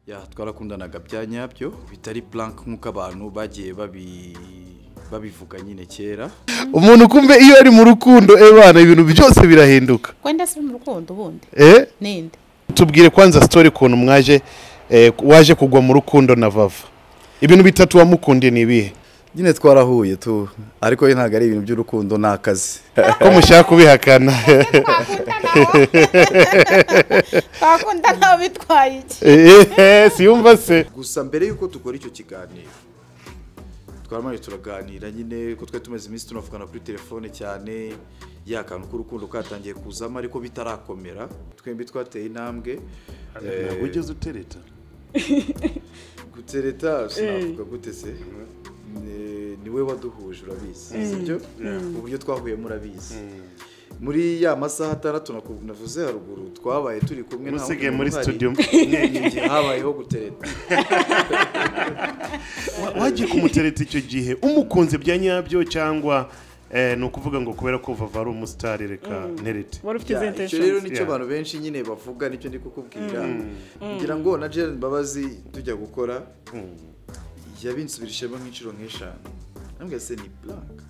ya twarakundanaga bya nyabyo bitari plank nkuko abantu bagiye babivuga nyine kera. Umuntu kumbe iyo ari mu rukundo ebana ibintu byose birahinduka. Kwenda si mu rukundo bundi. Ninde? Tubwire kwanza story kuntu mwaje waje kugwa mu rukundo na Vava. Ibintu bitatu wamukundiye ni ibihe? Nyine twarahuye tu ariko ntago ari ibintu by'urukundo nakazi. Ko mushaka kubihakana. Bakunda nawe bitwaye iki? Siyumva se. Gusa mbere yuko tukora icyo kiganiro twaramaye turaganira nyine ko twe tumeze iminsi tunavugana kuri telefone cyane yakantu k'urukundo katangiye kuzama ariko bitarakomera twembi twateye intambwe. Ugeze utereta? Gutereta sinavuga gute se? Niwe waduhuje urabizi sibyo uburyo twahuye murabizi muri ya masaha 6 navuze haruguru twabaye turi kumwe nta musige muri studio habayeho gutereta. Waje kumutereta icyo gihe umukunze bya nyabyo cyangwa no kuvuga ngo kubera ko Vava ari umustar reka nterete wari ufite intention rero nicyo abantu benshi nyine bavuga nicyo ndi kukubwira ngira ngo na Jane Mbabazi tujya gukora yabinsubirishemo nk'inshuro nk'eshanu nambwe se ni blank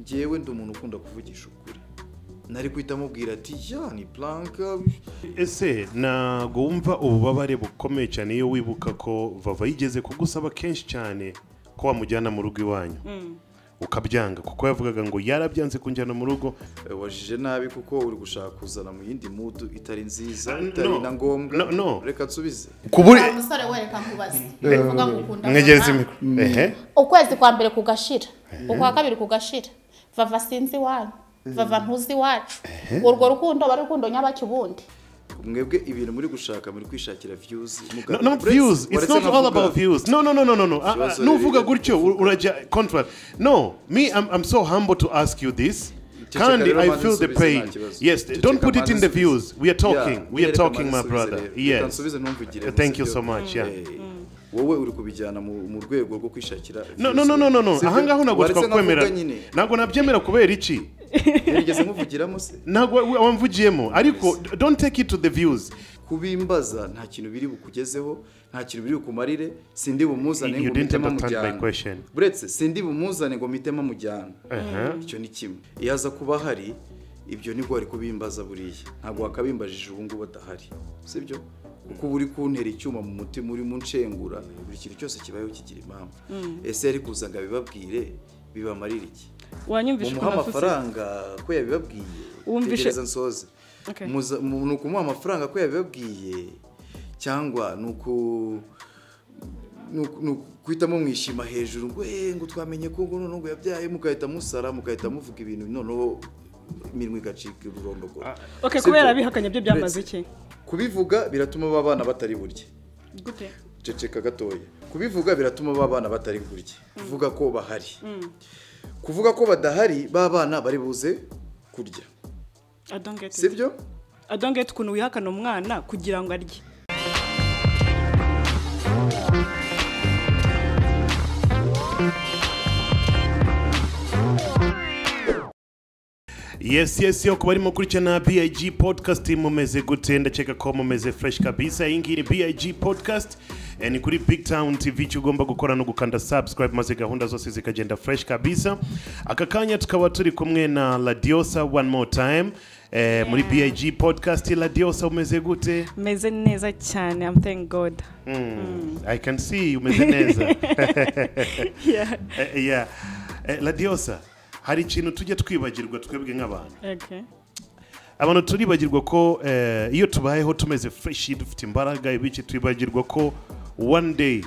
ngewe ndi umuntu ukunda kuvugisha ukuri nari kwita mubwira ati ya ni blank. Ese nago wumva ububabare bukomeye cyane iyo wibuka ko Vava yigeze kugusaba kenshi cyane ko wamujyana mu rugo iwanyu ukabyanga kuko yavugaga ngo yarabyanze kunjyana mu rugo? Wajije nabi kuko uri gushaka kuzana mu yindi mood itari nziza itari na ngombwa. Reka nsubize kuburi umusore wereka nkubaze uvuga ngo ukunda mwegereze mikro. Ukwezi kwa mbere kugashira ukwa kabiri kugashira Vava sinzi wanyu Vava ntuzi wacu urwo rukundo bari rukundo nyabaki bundi mwebwe ibintu muri gushaka muri kwishakira views. Not views, it's not all about views. No. Nuvuga gutyo uraja contract. No, me I'm so humble to ask you this. Kandi I feel the pain. Yes, don't put it in the views. We are talking my brother. Yes. Thank you so much. Yeah. Wowe uri kubijyana mu rwego rwo kwishakira. No. Ahangaho nagutwa kwemera. Nago nabyemera kubera iki? Yarigeze muvugiramo se? Nago wamvugiyemo ariko don't take it to the views. Kubimbaza nta kintu biri bukugezeho, nta kintu biri bukumarire, sindi bumuzane ngo mitema mujyana. Buretse sindi bumuzane ngo mitema mujyana. Icyo ni kimwe. Iyaza kuba hari ibyo nibwo ari kubimbaza buriya. Ntago wakabimbajije ubu ngubu badahari. Sibyo? Kuko uri kuntera icyuma mu mutima uri munshengura buri kintu cyose kibayeho kigira impamvu. Ese yari kuzaga bibabwire bibamarira iki? Wanyumvisha ko amafaranga ko yabibabwiye tegereza nsoze nuko mu amafaranga ko yabibabwiye cyangwa nuko kwitamo mwishima hejuru ngo twamenye ko ngo yabyaye mukahita musara mukahita muvuga ibintu noneho imirimo igacika ururondogoro. Okay, kubera bihakanye byo byamaze iki? Kubivuga biratuma babana batari burye. Gute? Ceceka gatoya. Kubivuga biratuma babana batari burye. Kuvuga ko bahari. Kuvuga ko badahari babana bari buze kurya. Sibyo? I don't get kuntu wihakana umwana kugira ngo arye. Yes, yo kubarimo kurikirana BIG podcast mumeze gute ndakeka ko mumeze fresh kabisa. Iyi ni BIG podcast ni kuri Big Town TV cyugomba gukora no gukanda subscribe maze gahunda zose zikagenda fresh kabisa. Aka kanya tukaba turi kumwe na Ladiosa one more time muri BIG podcast. Ladiosa umeze gute? Meze neza cyane, I'm thank God. I can see you meze neza. Yeah. Ladiosa, hari ikintu tujya twibagirwa twebwe nk'abantu. Okay. Abantu turibagirwa ko iyo tubayeho tumeze fresh dufite imbaraga ibice twibagirwa ko one day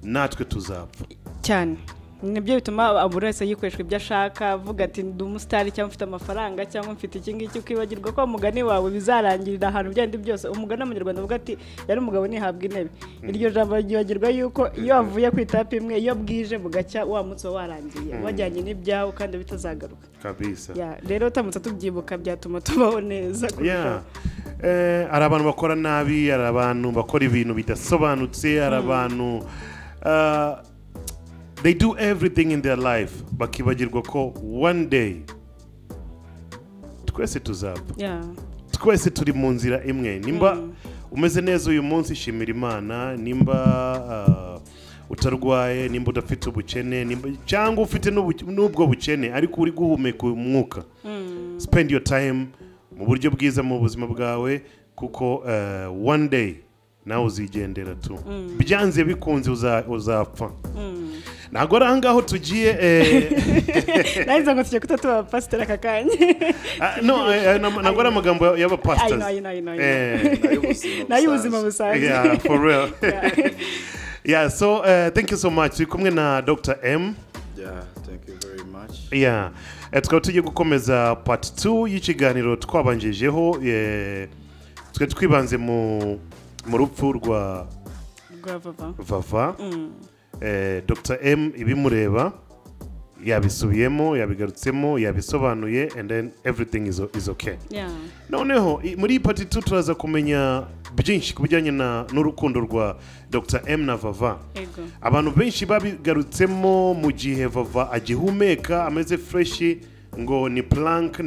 natwe tuzapfa. Cyane. Nibyo bituma aburese yikweshwa ibyo ashaka avuga ati ndi umustar cyangwa mfite amafaranga cyangwa mfite iki ngiki kwibagirwa ko umugani wawe bizarangirira ahantu byandi byose. Umugani w'umunyarwanda avuga ati yari umugabo nihabwa intebe. Iryo jambo ryibagirwa yuko iyo avuye ku itapi imwe iyo bwije bugacya wa mutso warangiye wajyanye n'ibyaho kandi bitazagaruka kabisa. Rero utamutse tubyibuka byatuma tubaho neza. Ari abantu bakora nabi, ari abantu bakora ibintu bidasobanutse, ari abantu they do everything in their life bakibagirwa ko one day twese tuzapfa. Twese turi mu nzira imwe. Nimba umeze neza uyu munsi shimira Imana nimba utarwaye nimba udafite ubukene cyangwa ufite n'ubwo bukene ariko uri guhumeka umwuka spend your time mu buryo bwiza mu buzima bwawe kuko one day nawe uzigendera tu byanze bikunze uzapfa ntabwo ari ahangaho tugiye nahize ngo tujye kutatuba pasiteri aka kanya ntabwo ari amagambo y'abapasiteri n'ay'ubuzima busanzwe yeah for real yeah so thank you so much turi kumwe na Dr. M. Yeah, thank you very much. Yeah, tukaba tugiye gukomeza part 2 y'ikiganiro twabanjijeho twe twibanze mu rupfu rwa Vava. Dr. M ibimureba yabisubiyemo yabigarutsemo yabisobanuye and then everything is okay. Yeah. Noneho muri part 2 turaza kumenya byinshi kubijyanye n'urukundo rwa Dr. M na Vava. Abantu benshi babigarutsemo mu gihe Vava agihumeka ameze fresh ngo ni plank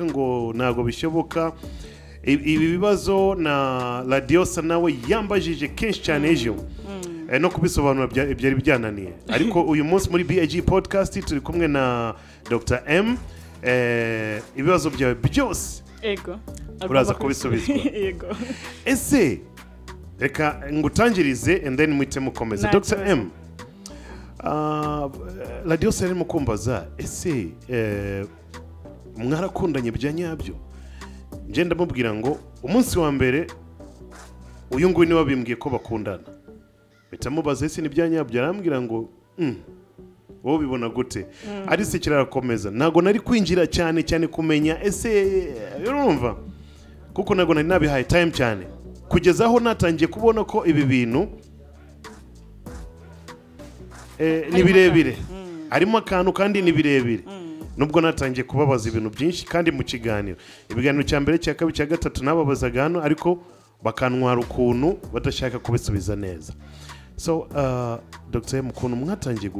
ngo nago bishoboka. Ibi bibazo na Ladiosa nawe yambajije kenshi cyane ejo no kubisobanura byari byananiye ariko uyu munsi muri BIG podcast turi kumwe na Dr. M ibibazo byawe byose uraza kubisubizwa ese reka ngutangirize and then muhite mukomeza Dr. M Ladiosa yarimo kumbaza ese mwarakundanye bya nyabyo nje ndamubwira ngo umunsi wa mbere uyu nguyu niwe wabimbwiye ko bakundana bitamubaza ese ni bya nyabyo arambwira ngo wowe bibona gute arise kirarakomeza nago nari kwinjira cyane kumenya ese urumva kuko nago nari nabihaye time cyane kugeza aho natangiye kubona ko ibi bintu ni birebire harimo akantu kandi ni birebire nubwo natangiye kubabaza ibintu byinshi kandi mu kiganiro ibiganiro cya mbere cya kabiri cya gatatu nababazaga hano ariko bakantwara ukuntu badashaka kubisubiza neza so Dr. M ukuntu mwatangiye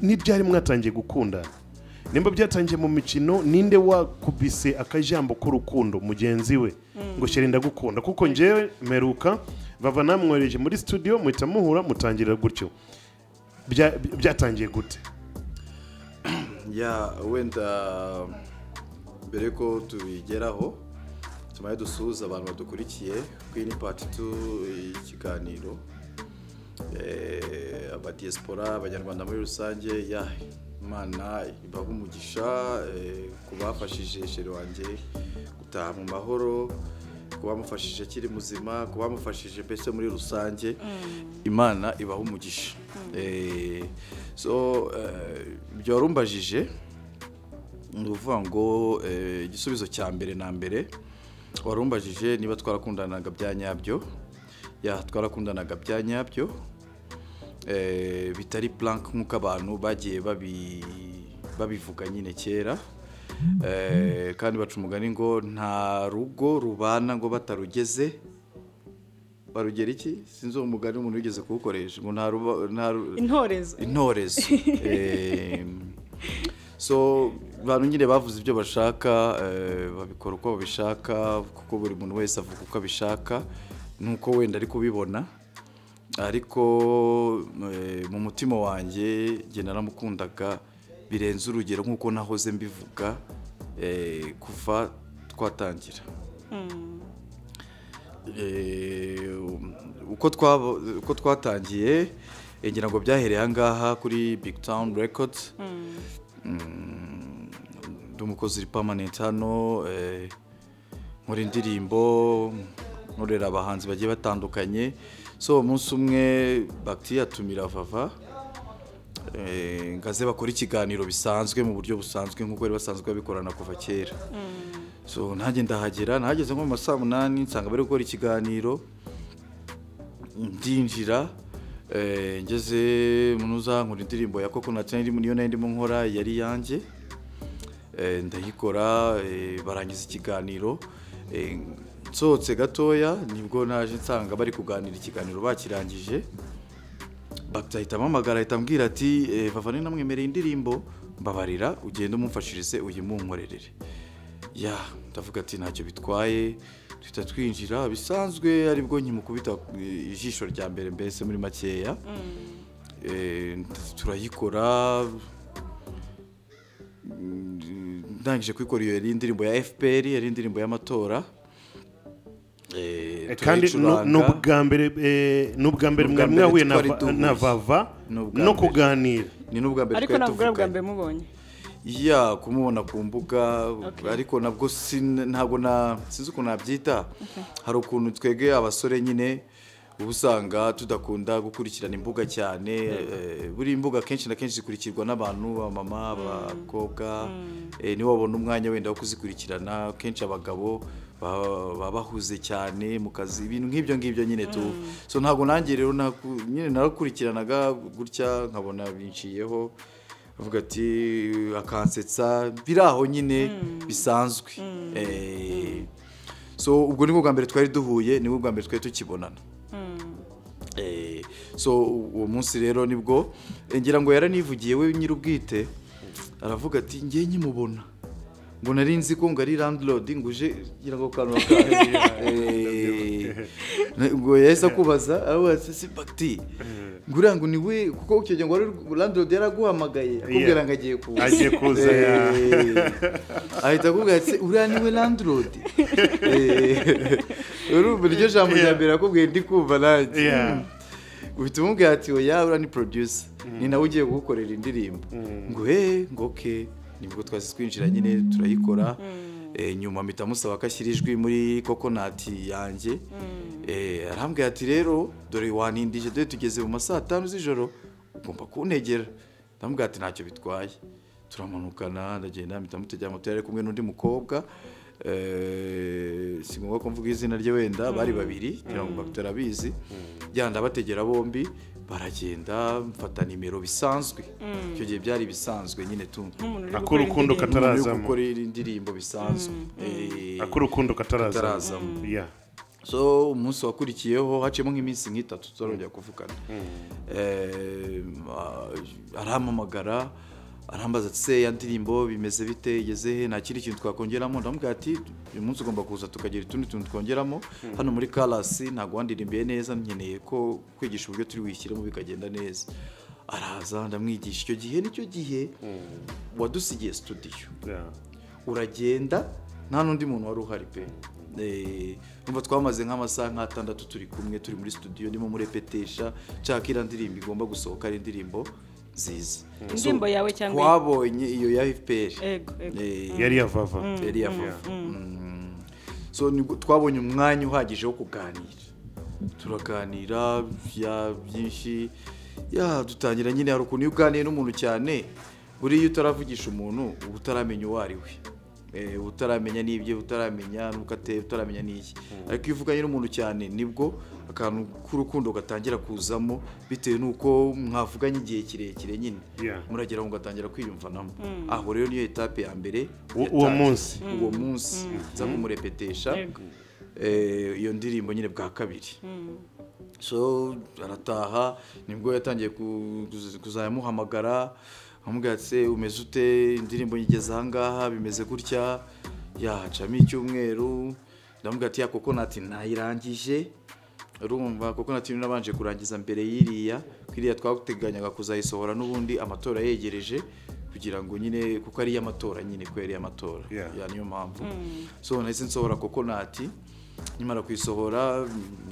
n'ibyari mwatangiye gukundana nimba byatangiye mu mikino ninde wakubise akajambo k'urukundo mugenzi we ngo sheri ndagukunda kuko njewe meruka Vava namwohereje muri studio muhita muhura mutangirira gutyo byatangiye gute ya wenda mbere ko tubigeraho tumaye dusuhuza abantu badukurikiye kuri ni part 2 y'ikiganiro aba diaspora abanyarwanda muri rusange ya Imana ibaha umugisha kubafashije sheri wanjye gutaha mu mahoro kubamufashije akiri muzima kubamufashije mbese muri rusange Imana ibaha umugisha so byarumbajije nuvuga ngo igisubizo cya mbere na mbere warumbajije niba twarakundanaga bya nyabyo ya twarakundanaga bya nyabyo bitari plank nk'uko abantu bagiye babivuga nyine kera kandi baca umugani ngo nta rugo rubana ngo batarugeze barugera iki sinzi uwo mugani umuntu wigeze kuwukoresha ngo nta intorezo so abantu nyine bavuze ibyo bashaka babikora uko babishaka kuko buri muntu wese avuga uko abishaka nuko wenda ari kubibona ariko mu mutima wanjye nge naramukundaga birenze urugero nk'uko nahoze mbivuga kuva twatangira uko twatangiye ngira ngo byahereye ahangaha kuri Big Town Records ndi umukozi uri permanent hano nkora indirimbo nkorera abahanzi bagiye batandukanye so umunsi umwe Bakti yatumira Vava ngaze bakora ikiganiro bisanzwe mu buryo busanzwe nk'uko bari basanzwe babikorana kuva kera so nanjye ndahagera nahageze nko mu saa 8 nsanga bari gukora ikiganiro ndinjira ngeze munuza nkora indirimbo ya Coconut niyo ndimo nkora yari yanjye ndayikora barangiza ikiganiro nsohotse gatoya nibwo naje nsanga bari kuganira ikiganiro bakirangije bakahita amamagara ahita ambwira ati Vava namwemereye indirimbo mbabarira ugende umumfashirize uyimunkorerere ya ndavuga ati ntacyo bitwaye tuhita twinjira bisanzwe aribwo nkimukubita ijisho rya mbere mbese muri makeya turayikora ndangije kwikora iyo yari indirimbo ya FPR yari indirimbo y'amatora kandi n'ubwa mbere mwahuye na Vava no kuganira ni n'ubwa mbere ariko nabwo bwa mbere mubonye kumubona ku mbuga ariko nabwo ntabwo sinzi ukuntu nabyita hari ukuntu twege abasore nyine uba usanga tudakunda gukurikirana imbuga cyane buri imbuga kenshi na kenshi zikurikirwa n'abantu abamama abakobwa nibo babona umwanya wenda wo kuzikurikirana kenshi abagabo baba bahuze cyane mu kazi ibintu nk'ibyo nyine so ntabwo nanjye rero nyine narakurikiranaga gutya nkabona binciyeho avuga ati akansetsa biraho nyine bisanzwe so ubwo nibwo bwa mbere twari duhuye nibwo bwa mbere twari tukibonana so uwo munsi rero nibwo ngira ngo yaranivugiye we nyir'ubwite aravuga ati ngiye nkimubona ngo nari nzi ko ngo ari landlord nguje ngira ngo kanwa ngo yahise akubaza abaza si bakti ngura ngo niwe kuko ucyo ngo landlord yaraguhamagaye akubwira ngo agiye kuza ahita akubwira ati uriya niwe landlord urumva iryo jambo rya mbere akubwiye ndi kumva nanjye uhita umubwira ati oya uriya ni producer ni nawe ugiye gukorera indirimbo ngo ngo okay nibwo twasi twinjira nyine turayikora nyuma mpita musaba ko ashyira ijwi muri coconut yanjye arambwira ati rero dore wanindije dore tugeze mu masaha 5 z'ijoro ugomba kuntegera ndamubwira ati ntacyo bitwaye turamanukana ndagenda mpita mutegera moto yari kumwe n'undi mukobwa singomba ko mvuga izina rye wenda bari babiri kugira ngo batarabizi yanda bategera bombi baragenda mfata nimero bisanzwe icyo gihe byari bisanzwe nyine tu akora urukundo katarazamo gukora indirimbo bisanzwe akora urukundo katarazamo so umunsi wakurikiyeho hacemo nk'iminsi nk'itatu tuzarongera kuvugana arampamagara arambaza ati se ya ndirimbo bimeze bite igeze he nta kindi kintu twakongeramo ndamubwira ati uyu munsi ugomba kuza tukagira utundi tuntu twongeramo hano muri Kalasi ntabwo wandirimbiye neza nkeneye ko kwigisha uburyo turi wishyiremo bikagenda neza araza ndamwigisha icyo gihe nicyo gihe wadusigiye studio uragenda nta n'undi muntu wari uhari pe numva twamaze nk'amasaha nk'atandatu turi kumwe turi muri studio ndimo murepetesha nshaka ira ndirimbo igomba gusohoka ari indirimbo ziza indirimbo yawe cyangwa twabonye iyo ya FPR yari ya Vava so twabonye umwanya uhagije wo kuganira turaganira ya byinshi dutangira nyine hari ukuntu iyo uganiye n'umuntu cyane buriya utaravugisha umuntu utaramenya uwo ari we utaramenya n'ibyo utaramenya n'ukate utaramenya n'iki ariko iyo uvuganye n'umuntu cyane nibwo akantu k'urukundo gatangira kuzamo bitewe nuko mwavuganye igihe kirekire nyine muragera ngo gatangira kwiyumvanamo aho rero niyo etape ya mbere uwo munsi nza kumurepetesha iyo ndirimbo nyine bwa kabiri so arataha nibwo yatangiye kuzamuhamagara amubwira ati umeze ute indirimbo nyigeze ahangaha bimeze gutya yacamo icyumweru ndamubwira ati ya coconut nayirangije urumva coconut nabanje kurangiza mbere y'iriya kwiriya twaguteganyaga kuzayisohora n'ubundi amatora yegereje kugira ngo nyine kuko ari y'amatora nyine kweri y'amatora niyo mpamvu so nahise nsohora coconut nyimara kuyisohora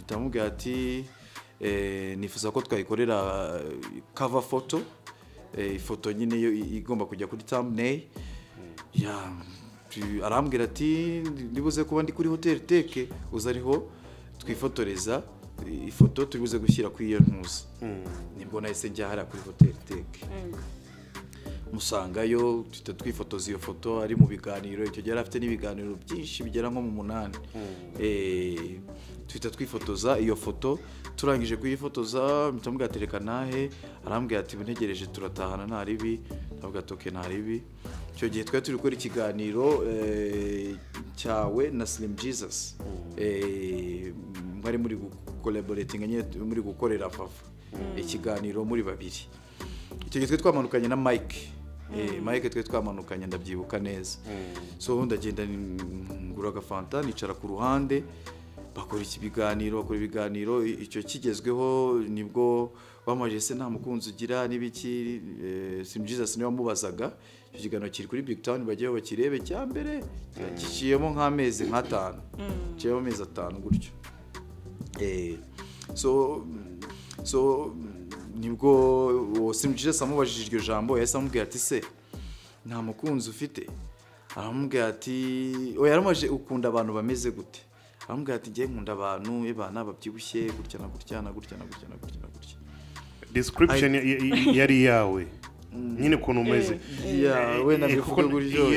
ndamubwira ati nifuza ko twayikorera cover photo ifoto nyine igomba kujya kuri thumbnail arambwira ati nibuze kuba ndi kuri Hotel Teke uzariho twifotoreza ifoto turibuze gushyira kuri iyo ntuza nibwo nahise njya hariya kuri Hotel Teke musangayo twifotoza iyo foto ari mu biganiro icyo gihe afite n'ibiganiro byinshi bigera nko mu 8 twita twifotoza iyo foto turangije kuyifotoza mpita tereka nahe arambwira ati ntegereje turatahana nta ribi ndavuga toke nta ribi icyo gihe twari turi gukora ikiganiro cyawe na Slim Jesus mwari muri collaborating nyine muri gukorera Fafa ikiganiro muri babiri icyo gihe twamanukanye na Mike Mike twe twamanukanye ndabyibuka neza. So ndagenda ngura agafanta nicara ku ruhande bakora ibiganiro icyo kigezweho nibwo bamaje se nta mukunzi ugira nibiki Sim Jesus niwe wamubazaga icyo kiganiro kiri kuri Big Town bagiye bakirebe cyambere giciyemo nk'amezi nk'atanu cyo amezi 5 gutyo. So nibwo Sim Jesus amubajije iryo jambo yahise amubwira ati se nta mukunzi ufite, aramubwira ati oya yaramaje ukunda abantu bameze gute, aramubwira ati ngiye nkunda abantu bana babyibushye gutya na gutya na gutya na gutya na gutya na gutya. Description yari yawe nyine kuntu umeze we nabivuga gutyo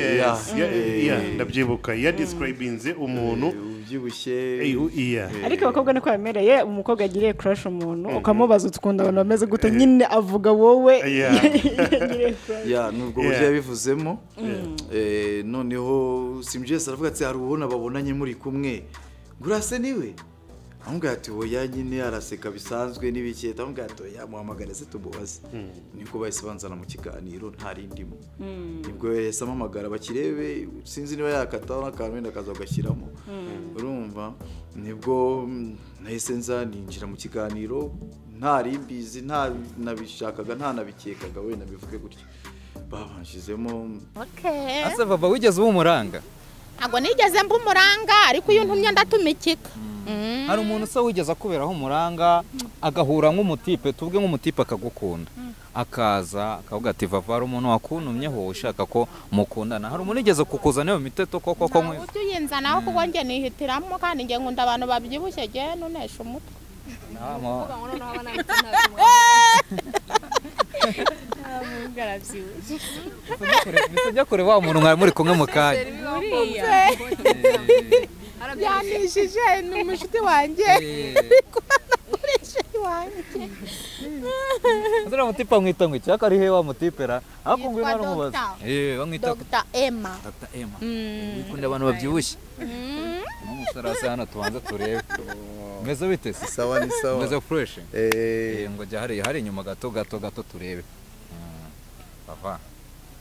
ndabyibuka ya describinze umuntu ubyibushye. Ariko abakobwa niko bemereye umukobwa agiriye crush umuntu ukamubaza ukunda abantu bameze gute nyine avuga wowe nubwo buryo yabivuzemo. Noneho Sim Jesus aravuga ati hari ubona babonanye muri kumwe gurase niwe, amubwira ati oya nyine araseka bisanzwe n'ibiketa, amubwira ati oya muhamagare se tumubaze. Niko bahise banzana mu kiganiro ntarindimo, nibwo yahise amamagara bakirebe sinzi niba yakataho n'akantu wenda akaza gashyiramo. Urumva nibwo nahise nza ninjira mu kiganiro ntarimbizi nta nabishakaga nta nabikekaga wenda bivuge gutyo babanshizemo. Asa Vava wigeze umuranga? Ntago nigeze mbumuranga ariko iyo ntumye ndatumikika. Hari umuntu se wigeze akuberaho umuranga agahura nk'umutipe tuvuge nk'umutipe akagukunda akaza akavuga ati Vava hari umuntu wakuntumyeho ushaka ko mukundana, hari umuntu igeze kukuzana iyo miteto koko mwe utuyinzanaho kuko nge nihitiramo kandi nge nkunda abantu babyibushye je nunesha umutwe. Bisajya kure wa muntu mwari muri kumwe mu kanya yanishije n'umushiti wanjye Azura mutipa mwita ngwiki akari he wa mutipera akungwe nari mubaza bamwita Dr. Emma. Ikunda abantu babyibushye n'umusarasa hano tubanza turebe meze bite se? Sawa ni sawa meze fresh ngo jya hari inyuma gato turebe Vava.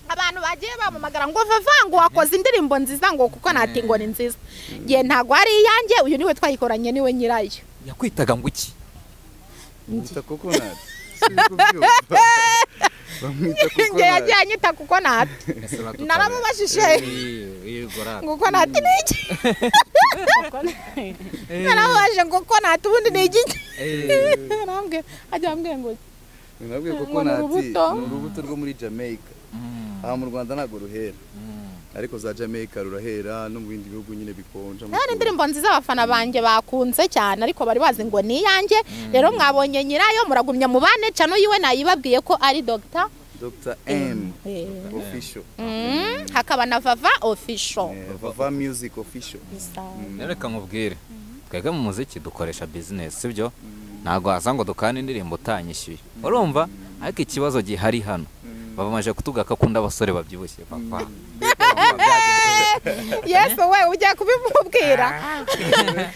Abantu bagiye bamamagara ngo Vava ngo wakoze indirimbo nziza ngo kuko nati ngo ni nziza. Ngiye ntago ari iyanjye uyu niwe twayikoranye niwe nyirayo. Yakwitaga ngo iki? Mwita coconut. Bamwita coconut. Ngiye yagiye anyita coconut. Naramubashije. Ngo nati ni iki? Narabaje ngo coconut ubundi ni iki? Narambwe ajyambwe ngo nabwiye coconut urubuto rwo muri Jamaica. Mu Rwanda ntago ruhera ariko za Jamaica rurahera no mu bindi bihugu nyine bikonja. Nari indirimbo nziza abafana banje bakunze cyane ariko bari bazi ngo ni yanjye. Rero mwabonye nyirayo muragumya mu bane cano yiwe nayibabwiye ko ari Dr. M official. Hakaba na Vava official. Vava music official. Reka nkubwire twebwe mu muziki dukoresha business sibyo? Ntago azango dukana indirimbo utanyishyuye urumva, ariko ikibazo gihari hano babamaje kutugaka kunda abasore babyibushye Vava. Yes we ujya kubimubwira.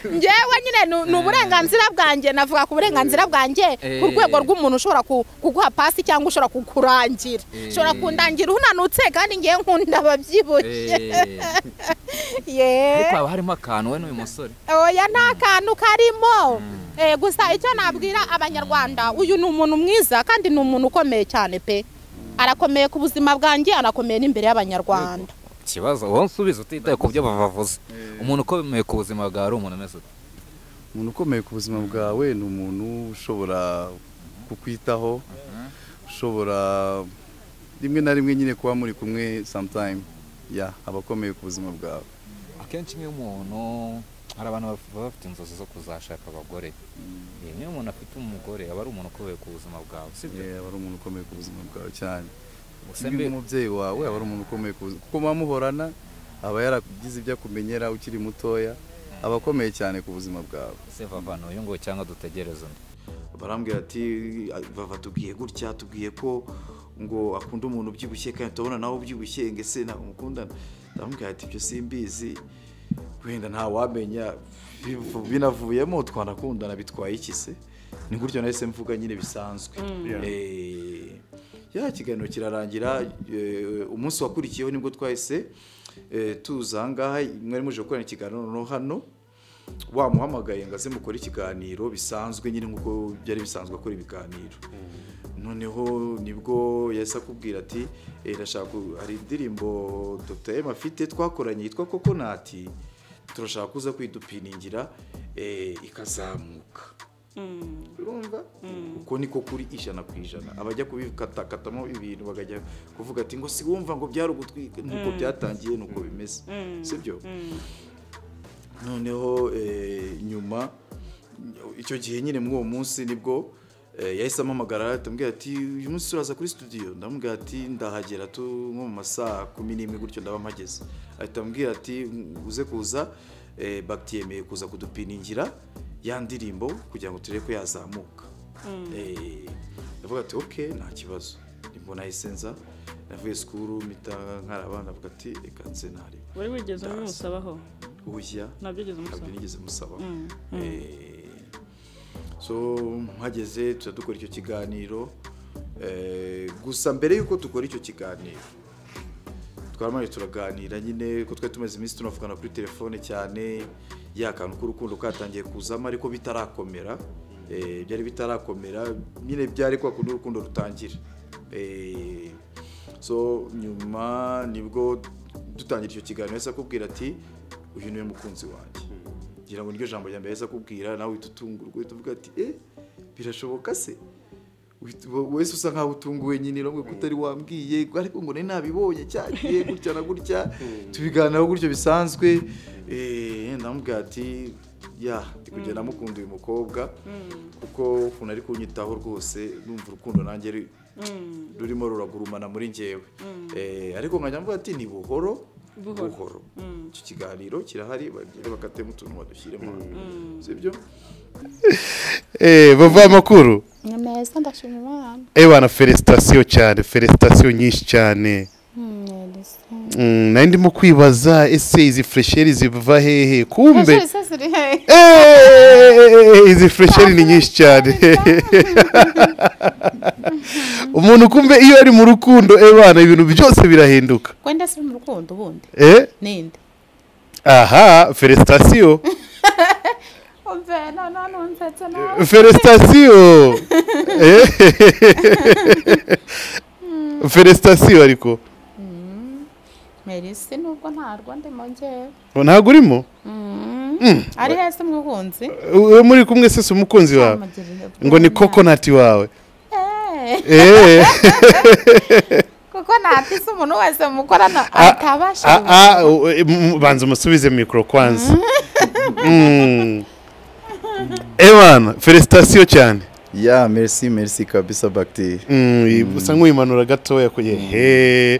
Ngewe nyine n'uburenganzira bwanjye navuga ku burenganzira bwanjye ku rwego rw'umuntu ushobora kuguha pasi cyangwa ushobora kukurangira. Ushobora kundangira unanutse kandi ngiye nkunda ababyibushye. Ariko harimo akantu we n'uyu musore. Oya nta kantu karimo. Gusa icyo nabwira abanyarwanda uyu ni umuntu mwiza kandi ni umuntu ukomeye cyane pe. Arakomeye ku buzima bwanjye anakomeye n'imbere y'abanyarwanda. Kibazo wowe nsubiza utitaye ku byo bavuze. Umuntu ukomeye ku buzima bwawe ari umuntu ameze. Umuntu ukomeye ku buzima bwawe ni umuntu ushobora kukwitaho, ushobora rimwe na rimwe nyine kuba muri kumwe sometime abakomeye ku buzima bwawe. Akenshi nk'iyo umuntu hari abantu baba bafite inzozi zo kuzashaka abagore. Niyo umuntu afite umugore aba ari umuntu ukomeye ku buzima bwawe sibyo? Aba ari umuntu ukomeye ku buzima bwawe cyane. Usembe umubyeyi wawe aba ari umuntu ukomeye kuko muhorana aba yaragize ibyo akumenyera ukiri mutoya, aba akomeye cyane ku buzima bwawe. Se Vava no yungo cyangwa dutegereza undi. Barambwira ati Vava tubwiye gutya tubwiye ko ngo akunda umuntu ubyibushye kandi tubona nawe ubyibushye ngese na umukundana. Ndamubwira ati ibyo simbizi wenda nta wamenya binavuyemo twanakundana bitwaye iki se. Ni gutyo nahise mvuga nyine bisanzwe. ikiganiro kirarangira. Umunsi wakurikiyeho nibwo twahise tuza ngaha mwari muje gukorana ikiganiro no hano wamuhamagaye ngo aze mukore ikiganiro bisanzwe nyine nkuko byari bisanzwe akora ibiganiro. Noneho nibwo yahise akubwira ati ndashaka hari indirimbo Dr. M afite twakoranye yitwa Coconut, turashaka kuza kwidupiningira ikazamuka. Urumva uko niko kuri 100% abajya kubikatakatamo ibintu bagajya kuvuga ati ngo si wumva ngo byari ugutwika nuko byatangiye nuko bimeze, sibyo? Noneho nyuma icyo gihe nyine muri uwo munsi nibwo yahise amamagara atambwira ati uyu munsi turaza kuri studio. Ndamubwira ati ndahagera tu nko mu masaha 11 gutyo ndaba mpageze. Atambwira ati uze kuza baktiyemeye kuza kudupiningira ya ndirimbo kugira ngo turebe ko yazamuka. Ndavuga ati okay nta kibazo. Mbona isenza navuye school mita nkaraba ndavuga ati reka nze nari. Wari wigeze umusabaho? Uya nigeze musaba. So mpageze dukora icyo kiganiro. Gusa mbere yuko dukora icyo kiganiro twaramanye turaganira nyine ko twari tumaze iminsi tunavugana kuri telefone cyane, yakantu k'urukundo katangiye kuzama ariko bitarakomera. Byari bitarakomera nyine byari kwa kundi urukundo rutangira. So nyuma nibwo dutangira icyo kiganiro yasa kubwira ati uyu niwe mukunzi wanjye. Ngira ngo niryo jambo rya mbere yasa kubwira nawe ututungurwe tuvuga ati birashoboka se? Wese usa nkaho utunguwe nyine romwe kutari wambwiye ariko ngo nabibonye cyagiye gutya na gutya tubiganiraho gutyo bisanzwe. Ndamubwira ati ndikugenda mukunda uyu mukobwa kuko ukuntu ari kunyitaho rwose numva urukundo nanjye rurimo ruragurumana muri njyewe. Ariko nkajya ati ni buhoro. Icyo kiganiro kirahari bagire bakatemo utuntu badushyiremo, sibyo? Bava amakuru neza ndashima Imana. Bana felicitation cyane, felicitation nyinshi cyane. Nari ndimo kwibaza ese izi fresheri ziva hehe? Kumbe izi fresheri ni nyinshi cyane. Umuntu kumbe iyo ari mu rukundo bana ibintu byose birahinduka. Kwenda si mu rukundo bundi ninde? Aha, felicitation. Felicitation. Felicitation ariko Merisi nubwo ntarwo ndimo njyewe. Ntabwo urimo? Ari hese umukunzi? Muri kumwe se umukunzi wawe? Ngo ni Coconut wawe? Coconut si umuntu wese mukorana atabasha. Banza umusubize mikoro kwanza. Bana felicitation cyane. Merci kabisa Bakti. Usa nk'uyimanura gatoya kuye.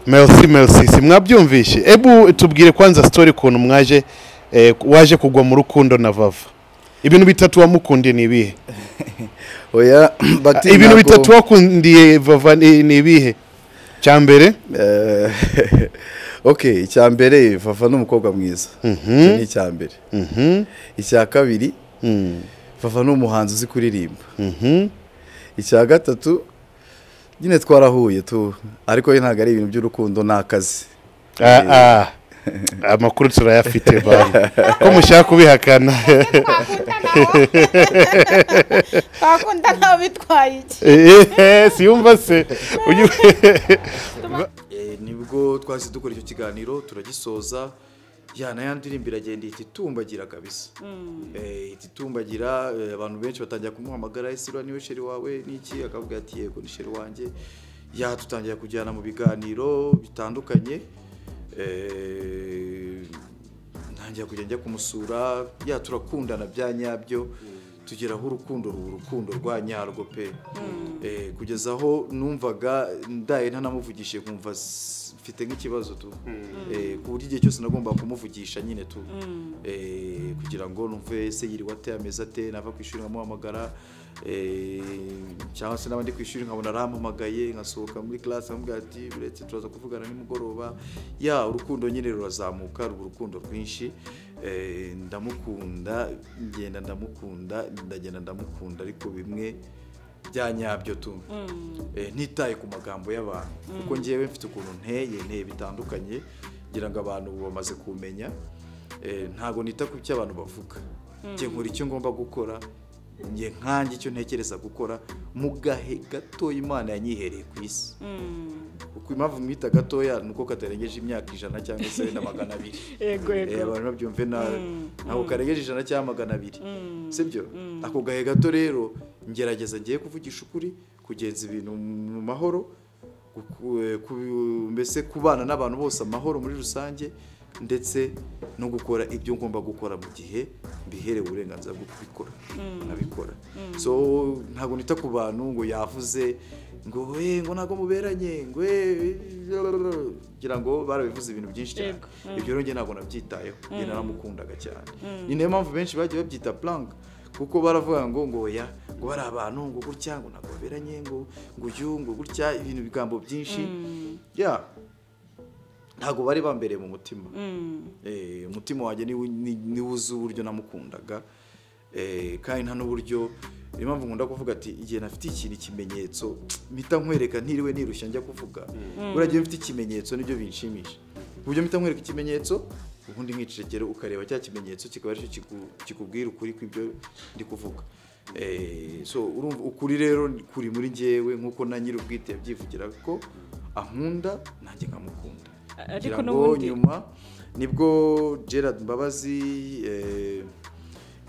Merci simwabyumvishe. Ebu tubwire kwanza story kuntu mwaje waje kugwa mu rukundo na Vava. Ibintu bitatu wamukundiye ni ibihe? Oya Bakti. Ibintu bitatu wakundiye Vava ni ibihe? Cyambere Okay, icyambere Vava n'umukobwa mwiza. Ni icyambere. Icya kabiri Vava n'umuhanzi uzi kuririmba. Icya gatatu nyine twarahuye tu ariko ntago ari ibintu by'urukundo n'akazi. Amakuru turayafite bana ko mushaka kubihakana. Bakunda nawe bitwaye iki? Siyumva se nibwo twasi dukora icyo kiganiro turagisoza na ndirimbo iragenda ititumbagira kabisa. Ititumbagira abantu benshi batangira kumuhamagara Isirwa niwe sheri wawe niki akavuga ati yego ni sheri wanjye. Tutangira kujyana mu biganiro bitandukanye. Ntangiye kujya kumusura turakundana bya nyabyo tugeraho urukundo rwa nyarwo pe. Kugeza aho numvaga ndaye ntanamuvugishe kumva mfite nk'ikibazo tu. Ku buryo igihe cyose nagomba kumuvugisha nyine tu. Kugira ngo numve se yiri wate ameze ate nava ku ishuri nkamuhamagara. Cyangwa se n'abandi ku ishuri nkabona arampamagaye nkasohoka muri class nkamubwira ati buretse turaza kuvugana nimugoroba. Urukundo nyine rurazamuka urukundo rwinshi. Ndamukunda ngenda ndamukunda ndagenda ndamukunda ariko bimwe bya nyabyo tu ntitaye ku magambo y'abantu kuko ngewe mfite ukuntu nteye bitandukanye ngira ngo abantu bamaze kumenya ntago nita ku cyo abantu bavuga nge nkora icyo ngomba gukora nge nkanjye icyo ntekereza gukora mu gahe gato Imana yanyihereye ku isi kuko impamvu mwita gatoya nuko katarengeje imyaka 100 cyangwa se na 200 abantu babyumve ntago karengeje 100 cyangwa 200 sibyo ako gahe gato rero ngerageza ngiye kuvugisha ukuri kugenza ibintu mu mahoro mbese kubana n'abantu bose amahoro muri rusange ndetse no gukora ibyo ngomba gukora mu gihe bihere uburenganzira bwo kubikora nabikora so ntago nita ku bantu ngo yavuze ngo ngo nago muberanye ngo gira ngo barabivuze ibintu byinshi cyane ibyo rero nge nago nabyitayeho nge naramukundaga cyane ni nayo mpamvu benshi bagiye babyita plank kuko baravuga ngo ya ngo bari abantu ngo gutya ngo nago baberanye ngo uyu ngo gutya ibintu bigambo byinshi ya ntago bari bambereye mu mutima umutima wanjye ni wuzu uburyo namukundaga kandi nta n'uburyo impamvu nkunda kuvuga ati igihe nafite ikintu ikimenyetso mpita nkwereka ntiriwe nirushya njya kuvuga uragiye mfite ikimenyetso nibyo binshimisha uburyo mpita nkwereka ikimenyetso ubundi nkicecekera ukareba cya kimenyetso kikaba aricyo kikubwira ukuri kw'ibyo ndi kuvuga so urumva ukuri rero kuri muri njyewe nk'uko na nyir'ubwite yabyivugira ko ankunda nanjye nkamukunda ariko nyuma nibwo Gerard Mbabazi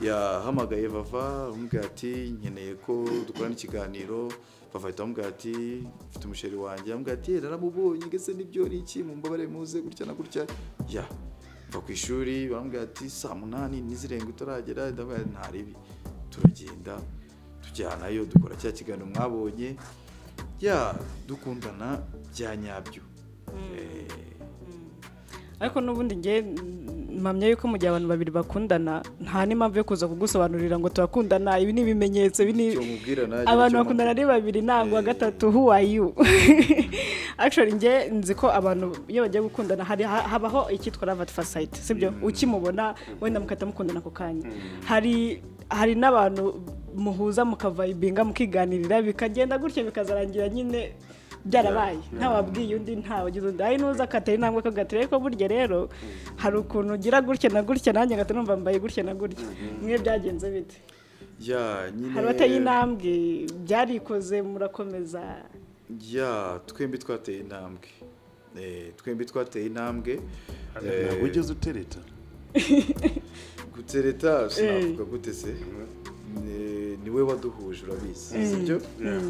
yahamagaye Vava amubwira ati nkeneye ko dukorana ikiganiro Vava ahita amubwira ati mfite umusheri wanjye amubwira ati naramubonye ngese nibyo ni iki mumbabare muze gutya na gutya ya va ku ishuri bamubwira ati 8:00 n'izirenga utaragera ndavuga ntaribi turagenda tujyanayo dukora cya kiganiro mwabonye ya dukundana bya nyabyo ariko n'ubundi nge mpamya yuko mu gihe abantu babiri bakundana nta n'impamvu yo kuza kugusobanurira ngo turakundana ibi ni ibimenyetso abantu bakundana ari babiri ntabwo wa gatatu who are you actually nge nzi ko abantu iyo bagiye gukundana habaho icyitwa love at first sight sibyo ukimubona wenda mukata mukundana ako kanya hari n'abantu muhuza mukavayibinga mukiganirira bikagenda gutyo bikazarangira nyine byarabaye ntawabwiye undi ntawagize undi ari nuza akatera intambwe akagatera ariko burya rero hari ukuntu ugira gutya na gutya nanjye ngata numva mbaye gutya na gutya mwe byagenze bite hari bateye intambwe byarikoze murakomeza twembi twateye intambwe ntabwo ugeze utereta gutereta sinavuga gute se niwe waduhuje urabizi sibyo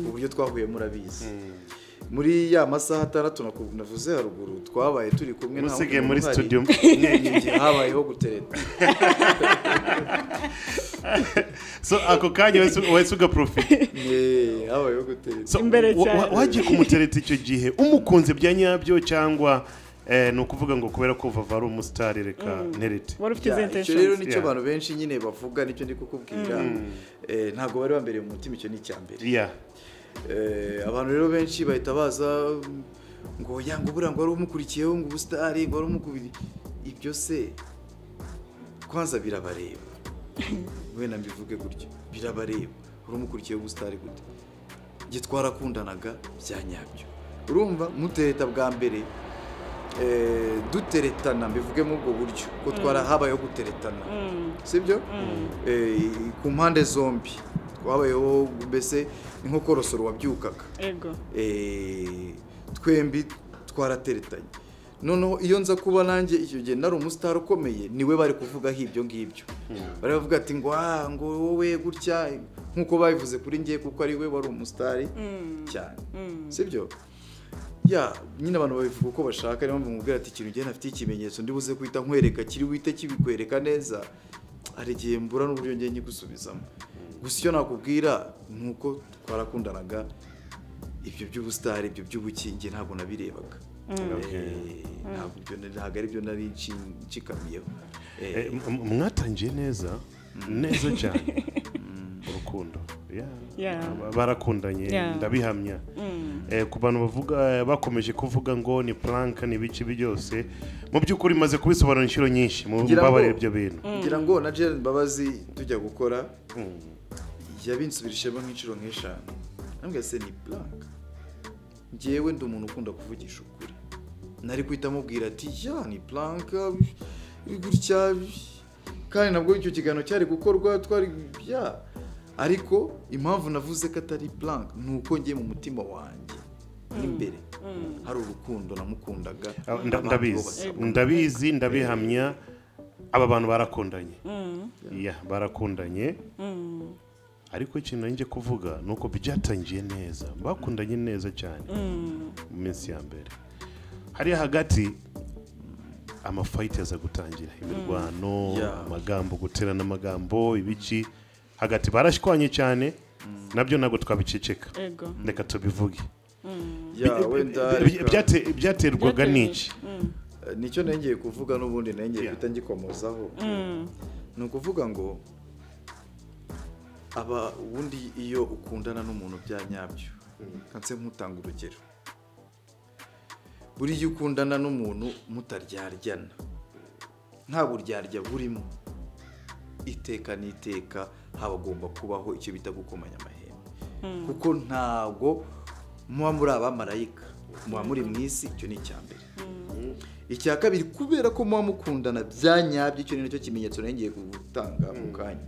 uburyo twahuye murabizi muri ya masaha 6 navuze haruguru twabaye turi kumwe nta musigaye muri studio habayeho gutereta so ako kanya wese uga profit habayeho gutereta so wagiye kumutereta icyo gihe umukunze bya nyabyo cyangwa ni ukuvuga ngo kubera ko Vava ari umusitari reka nterete icyo rero nicyo abantu benshi nyine bavuga nicyo ndi kukubwira ntabwo bari bambereye mu mutima icyo ni icyambere abantu rero benshi bahita baza ngo ngo buriya ngo wari umukurikiyeho ngo ubusitari ngo wari umukubiri ibyo se kwanza birabareba wenda mbivuge gutyo birabareba wari umukurikiyeho ubusitari gute njye twarakundanaga bya nyabyo urumva mutereta bwa mbere duteretana mbivuge mu ubwo buryo ko twarahabayeho guteretana sibyo ku mpande zombi twabayeho mbese ni nko korosoro wabyukaga twembi twarateretanye noneho iyo nza kuba nanjye icyo gihe nari umusitari ukomeye niwe bari kuvugaho ibyo ngibyo bari bavuga ati ngo wowe gutya nk'uko babivuze kuri njye kuko ari we wari umusitari cyane sibyo nyine abantu babivuga uko bashaka niyo mpamvu mubwira ati ikintu ugenda afite ikimenyetso ndibuze kwita nkwereka kiri wite kibikwereka neza hari igihe mbura n'uburyo ngiye nyigusubizamo gusa icyo nakubwira ni uko twarakundanaga ibyo by'ubusitari ibyo by'ubukingi ntabwo nabirebaga ntabwo ari byo nari nshikamiyeho mwatangiye neza cyane urukundo barakundanye ndabihamya ku bantu bavuga bakomeje kuvuga ngo ni plank ni biki byose mu by'ukuri maze kubisobanura inshuro nyinshi mu mbabare ibyo bintu ngira ngo na Gerard Mbabazi tujya gukora yabinsubirishemo nk'inshuro nk'eshanu nambwira se ni blank, njyewe ndi umuntu ukunda kuvugisha ukuri, nari guhita mubwira ati ya ni blank gutya, kandi nabwo icyo kiganiro cyari gukorwa twari ya, ariko impamvu navuze ko atari blank nuko ngiye mu mutima wanjye n'imbere hari urukundo namukundaga. Ndabizi ndabihamya, aba bantu barakundanye, barakundanye, ariko ikintu nje kuvuga nuko byatangiye neza, bakundanye neza cyane mu minsi ya mbere. Hari hagati amafight yaza gutangira, imirwano, amagambo, guterana amagambo, ibiki hagati barashkwanye cyane, nabyo nago twabiceceka, reka tubivuge. Byaterwaga n'iki? Nicyo nengeye kuvuga n'ubundi nengeye guhita ngikomozaho. Ni ukuvuga ngo ubundi iyo ukundana n'umuntu bya nyabyo, kanse nkutanga urugero, buriya ukundana n'umuntu mutaryaryana, nta buryarya burimo, iteka n'iteka habagomba kubaho icyo bita gukomanya amahembe, kuko ntabwo muba muri abamarayika, muba muri mu isi. Icyo ni icya mbere. Icya kabiri, kubera ko muba mukundana bya nyabyo, icyo ni nacyo kimenyetso nengeye gutanga mu kanya,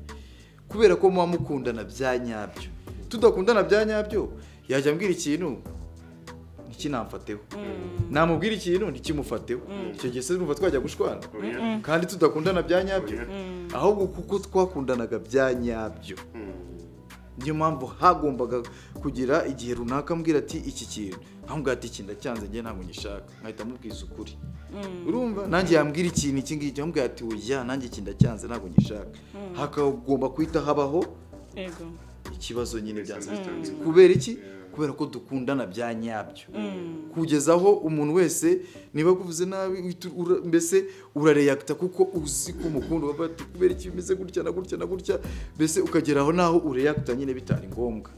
kubera ko muba mukundana bya nyabyo. Tudakundana bya nyabyo yajya ambwira ikintu ntikinamfateho, namubwira ikintu ntikimufateho, icyo gihe se numva twajya gushwana. Kandi tudakundana bya nyabyo, ahubwo kuko twakundanaga bya nyabyo, niyo mpamvu hagombaga kugira igihe runaka ambwira ati iki kintu, nkambwira ati iki ndacyanze, njye ntabwo ngishaka, nkahita mubwiza ukuri. Urumva, nanjye yambwira ikintu iki ngiki, nkambwira ati oya nanjye iki ndacyanze ntabwo ngishaka, hakagomba kuhita habaho ikibazo nyine byanze bitanze. Kubera iki? Kubera ko dukundana bya nyabyo, kugeza aho umuntu wese niba kuvuze nabi mbese urareacta kuko uzi ko umukunda, kubera iki bimeze gutya na gutya na gutya, mbese ukageraho naho ureacta nyine bitari ngombwa,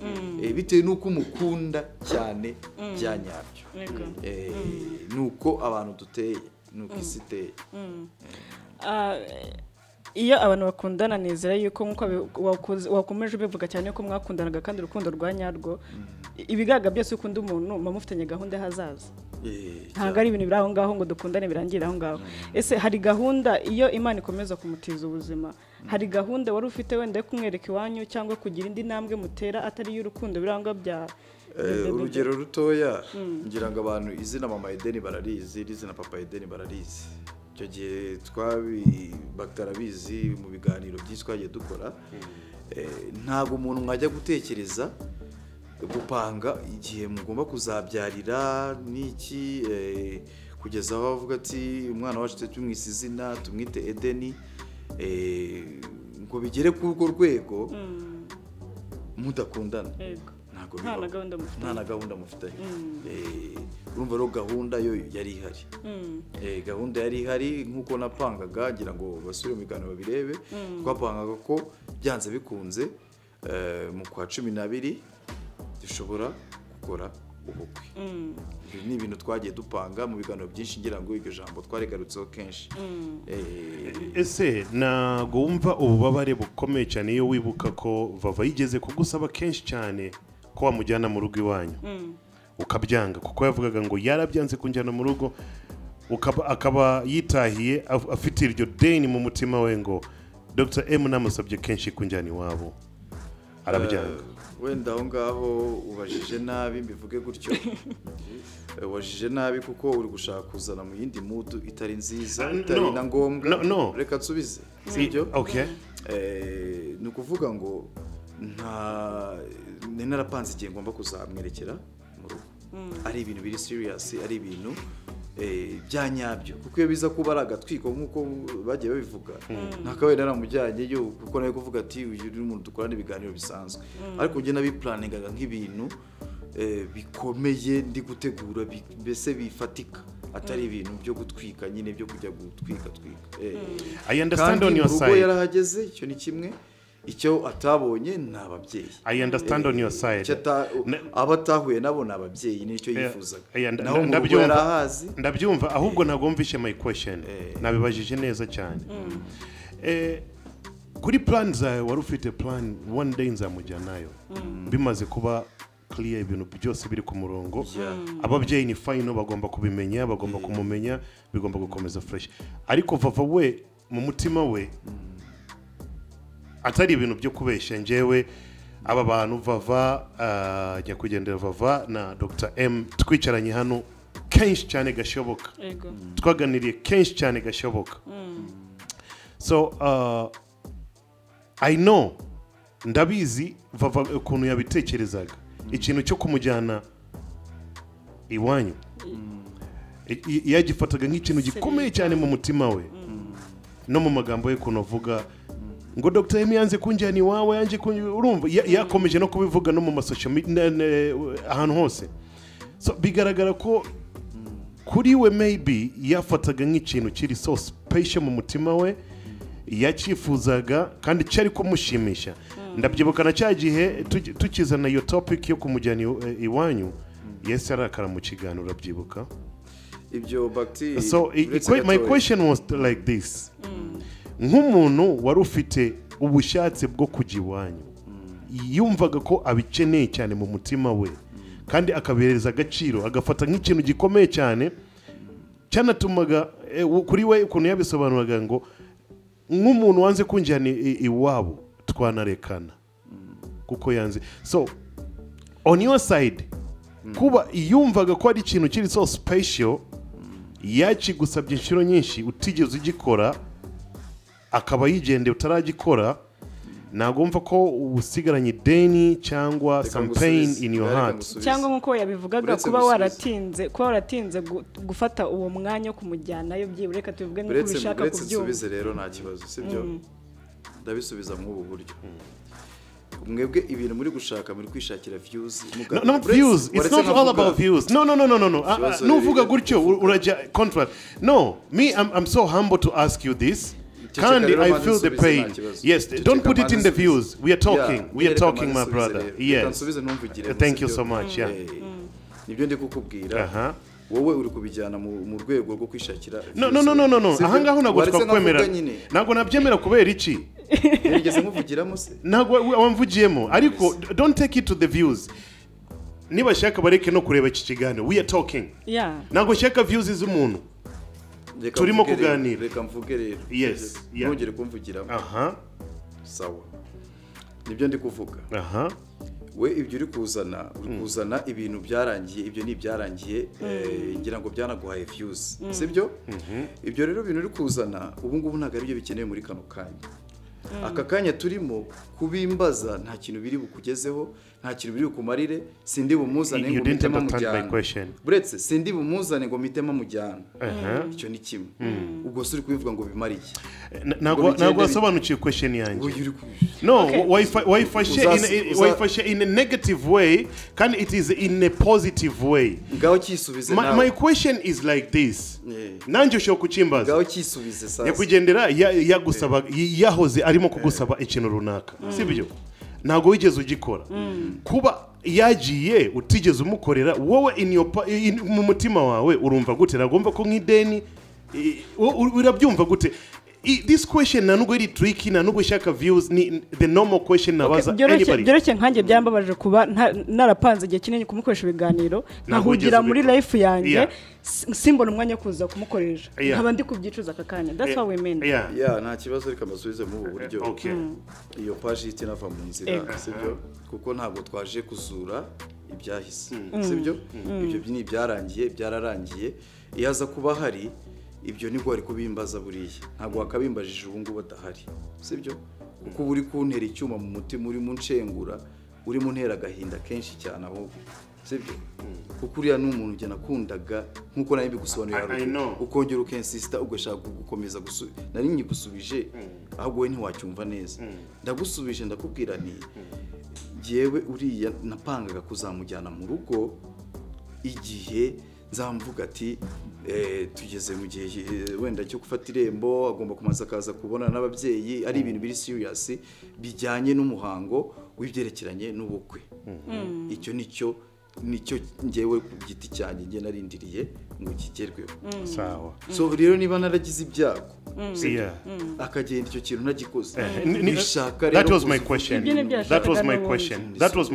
bitewe nuko umukunda cyane bya nyabyo. Nuko abantu duteye, nuko isi iteye. Iyo abantu bakundana nizera yuko nkuko wakomeje ubivuga cyane ko mwakundanaga kandi urukundo rwa nyarwo, ibigaga byose ukunda umuntu mufitanye gahunda hazaza, ntabwo ari ibintu biri aho ngaho ngo dukundane birangire aho ngaho. Ese hari gahunda, iyo Imana ikomeza kumutiza ubuzima, hari gahunda wari ufite wenda yo kumwereka iwanyu cyangwa kugira indi ntambwe mutera atari y'urukundo biri aho ngaho bya urugero rutoya? Ngira ngo abantu izina mama Edeni bararizi, izina papa Edeni bararizi. Icyo gihe batarabizi mu biganiro byinshi twagiye dukora. Ntabwo umuntu mwajya gutekereza gupanga igihe mugomba kuzabyarira n'iki, kugeza aho avuga ati umwana wacu tumwise izina, tumwite Edeni, ngo bigere kuri urwo rwego mudakundana. Nta na gahunda mufitanye. Urumva rero gahunda yo yari ihari. Gahunda yari ihari nk'uko napangaga, ngira ngo basubire mu biganiro babirebe. Twapangaga ko byanze bikunze mu kwa 12 dushobora gukora ubukwe. Ni ibintu twagiye dupanga mu biganiro byinshi, ngira ngo iryo jambo twarigarutseho kenshi. Ese ntabwo wumva ububabare bukomeye cyane iyo wibuka ko Vava yigeze kugusaba kenshi cyane ko wamujyana mu rugo iwanyu ukabyanga, kuko yavugaga ngo yarabyanze kunjyana mu rugo, akaba yitahiye afite iryo deni mu mutima we ngo Dr. M namusabye kenshi kunjyana iwabo, arabyanga. Wenda aho ngaho ubajije nabi, mbivuge gutyo. Ubajije nabi kuko uri gushaka kuzana mu yindi mood itari nziza, itari na ngombwa. Reka nsubize, sibyo? Okay. Ni ukuvuga ngo narapanze igihe ngomba kuzamwerekera mu rugo, ari ibintu biri serious, ari ibintu bya nyabyo, kuko iyo biza kuba ari agatwiko nk'uko bagiye babivuga, ntakabaye naramujyanyeyo, kuko nawe kuvuga ati uyu ni umuntu dukorana ibiganiro bisanzwe, ariko njye nabiplaningaga nk'ibintu bikomeye ndi gutegura, mbese bifatika, atari ibintu byo gutwika nyine, byo kujya gutwika. I understand on your side. Kandi yarahageze, icyo ni kimwe. Icyo atabonye ni ababyeyi. I understand on your side. Abatahuye nabo ni ababyeyi, nicyo yifuzaga. Naho mu rugo yarahazi. Ndabyumva, ahubwo nagomvishe my question. Nabibajije neza cyane. Kuri plan zawe wari ufite plan one day nzamujyanayo, bimaze kuba clear, ibintu byose biri ku murongo. Ababyeyi ni final, bagomba kubimenya, bagomba kumumenya, bigomba gukomeza fresh. Ariko Vava we mu mutima we atari ibintu byo kubeshya. Njyewe aba bantu Vava nyakugendera Vava na Dr. M twicaranye hano kenshi cyane gashoboka, twaganiriye kenshi cyane gashoboka. So I know, ndabizi Vava ukuntu yabitekerezaga ikintu cyo kumujyana iwanyu, yagifataga nk'ikintu gikomeye cyane mu mutima we, no mu magambo ye kuno avuga ngo Dr. M yanze kunjyana iwawe, yanze urumva yakomeje no kubivuga no mu masosho ahantu hose. So bigaragara ko kuri we maybe yafataga nk'ikintu kiri so special mu mutima we, yacifuzaga kandi cyari kumushimisha. Ndabyibuka na cya gihe tukizana iyo topic yo kumujyana iwanyu, yes arakara mu kiganiro, urabyibuka ibyo bakti. So my question was like this, nk'umuntu wari ufite ubushatse bwo kujya iwanyu, yumvaga ko abikeneye cyane mu mutima we kandi akabereza agaciro, agafata nk'ikintu gikomeye cyane cyanatumaga kuri we ukuntu yabisobanuraga ngo nk'umuntu wanze kunjyana iwabo twanarekana kuko yanze. So on your side, kuba yumvaga ko ari ikintu kiri so special, yakigusabye inshuro nyinshi utigeze ugikora, akaba yigendeye utaragikora, ntabwo mva ko usigaranye ideni cyangwa some pain in your heart, cyangwa nk'uko yabivugaga kuba waratinze gufata uwo mwanya wo kumujyanayo. Byibure reka tuvuge nk'uko ubishaka kubyumva. Uretse rero nta kibazo, sibyo? Ndabisubiza mu ubu buryo. Mwebwe ibintu muri gushaka, muri kwishakira views. No views, it's not all about views. No. Nuvuga gutyo urajya contract. No, me I'm so humble to ask you this. Kandi I feel the pain. Yes, don't put it in the views. We are talking my brother. Yes. Thank you so much. Yeah. Nibyo ndi kukubwira. Wowe uri kubijyana mu rwego rwo kwishakira. No. Ahangaho nagwo twakwemera. Nagwo nabyemera kubera iki? Nigeze nkuvugiramo se? Nagwo wamvugiyemo. Ariko don't take it to the views. Niba shaka bareke no kureba iki kiganiro. We are talking. Yeah. Nagwo shaka views z'umuntu. Turimo kuganira. Reka mvuge rero. Yes. Ntongere kumvugiramo. Sawa. Nibyo ndi kuvuga. We ibyo uri kuzana ibintu byarangiye, ibyo ni byarangiye, ngira ngo byanaguhaye views, sibyo? Ibyo rero bintu uri kuzana ubu ngubu ntago ari byo bikeneye muri kano kanya. Aka kanya turimo kubimbaza nta kintu biri bukugezeho, nta kintu biri bukumarire. Sindi bumuzane ngo mitema mujyana, buretse sindi bumuzane ngo mitema mujyana. Icyo ni kimwe. Ubwo suri kubivuga ngo bimariye. Ntabwo asobanukiye question yanjye. No, why share in a negative way, can it is in a positive way. Ngaho kisubize nawe. My question is like this. Nanjye ushobora kucimbaza. Ngaho kisubize sasa. Yakugendera yagusaba, yahoze arimo kugusaba ikintu runaka, sibyo? Ntabwo wigeze ugikora. Kuba yagiye utigeze umukorera, wowe mu mutima wawe urumva gute? Nagomba ko nk'ideni urabyumva gute? This question nanugo iri tricky, nanugo shaka views, ni the normal question nabaza anybody. Byoroshye nkanjye byambabaje kuba narapanze igihe kinini kumukoresha ibiganiro, nkahugira muri life yanjye, simbona umwanya kuza kumukoresha, nkaba ndi kubyicuza aka kanya. That's how we mean. Nta kibazo, reka masubize mu buryo. Iyo page itinava mu nzira, sibyo? Kuko ntabwo twaje kuzura ibyahise, sibyo? Ibyo ni byarangiye, byararangiye. Iyaza kuba hari ibyo nibwo ari kubimbaza buriya, ntabwo wakabimbajije ubu ngubu badahari, sibyo? Kuko uri kuntera icyuma mu mutima, uri mu ncengura, uri mu ntera agahinda kenshi cyane ahubwo, sibyo? Kuko uriya ni umuntu ugena kundaga nkuko nari bigusobanurira, ukongera ukensista ugashaka gukomeza nari nyigusubije, ahubwo we ntiwacyumva neza. Ndagusubije ndakubwira nti jewe uriya napangaga kuzamujyana mu rugo igihe nzamvuga ati tugeze mu gihe wenda cyo gufata irembo, agomba kumaza akaza kubonana n'ababyeyi, ari ibintu biri serious bijyanye n'umuhango w'ibyerekeranye n'ubukwe. Icyo nicyo ngewe ku giti cyanjye nge narindiriye ngo kigerweho. Sawa. So rero niba naragize ibyago akagenda icyo kintu ntagikoze, That was my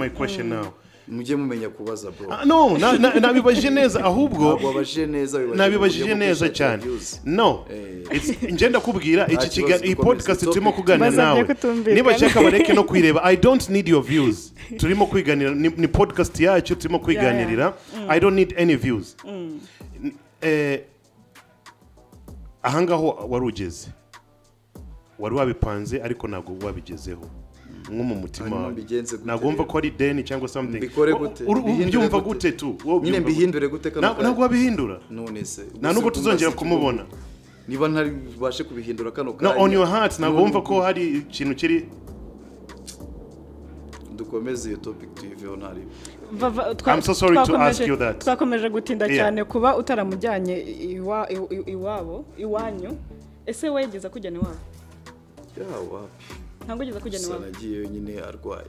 question now. mujye mumenya kubaza bro. No, nabibajije neza ahubwo nabibajije neza cyane. No, ngenda kubwira iyi podcast turimo kuganira nawe. Niba cheka bareke no kwireba. I don't need your views. Turimo kwiganira ni podcast yacu turimo kwiganirira. I don't need any views. Ahangaho warugeze. Wari wabipanze ariko ntabwo wabigezeho. Nko mu mutima nagomba ko ari deni cyangwa something bikore gute byumva gute tu nyine mbihindure gute kana ntabwo wabihindura none se nubwo tuzongera kumubona niba ntari bashe kubihindura kano kanya no on your heart nagomba ko hari ikintu kiri dukomeze iyo topic tuyiveho ntari I'm so sorry to ask you that twakomeje gutinda cyane kuba utaramujyanye iwanyu ese wegeza kujyana iwabo wapi ntabwo ugeze kujyana iwabo sanagiye nyine arwaye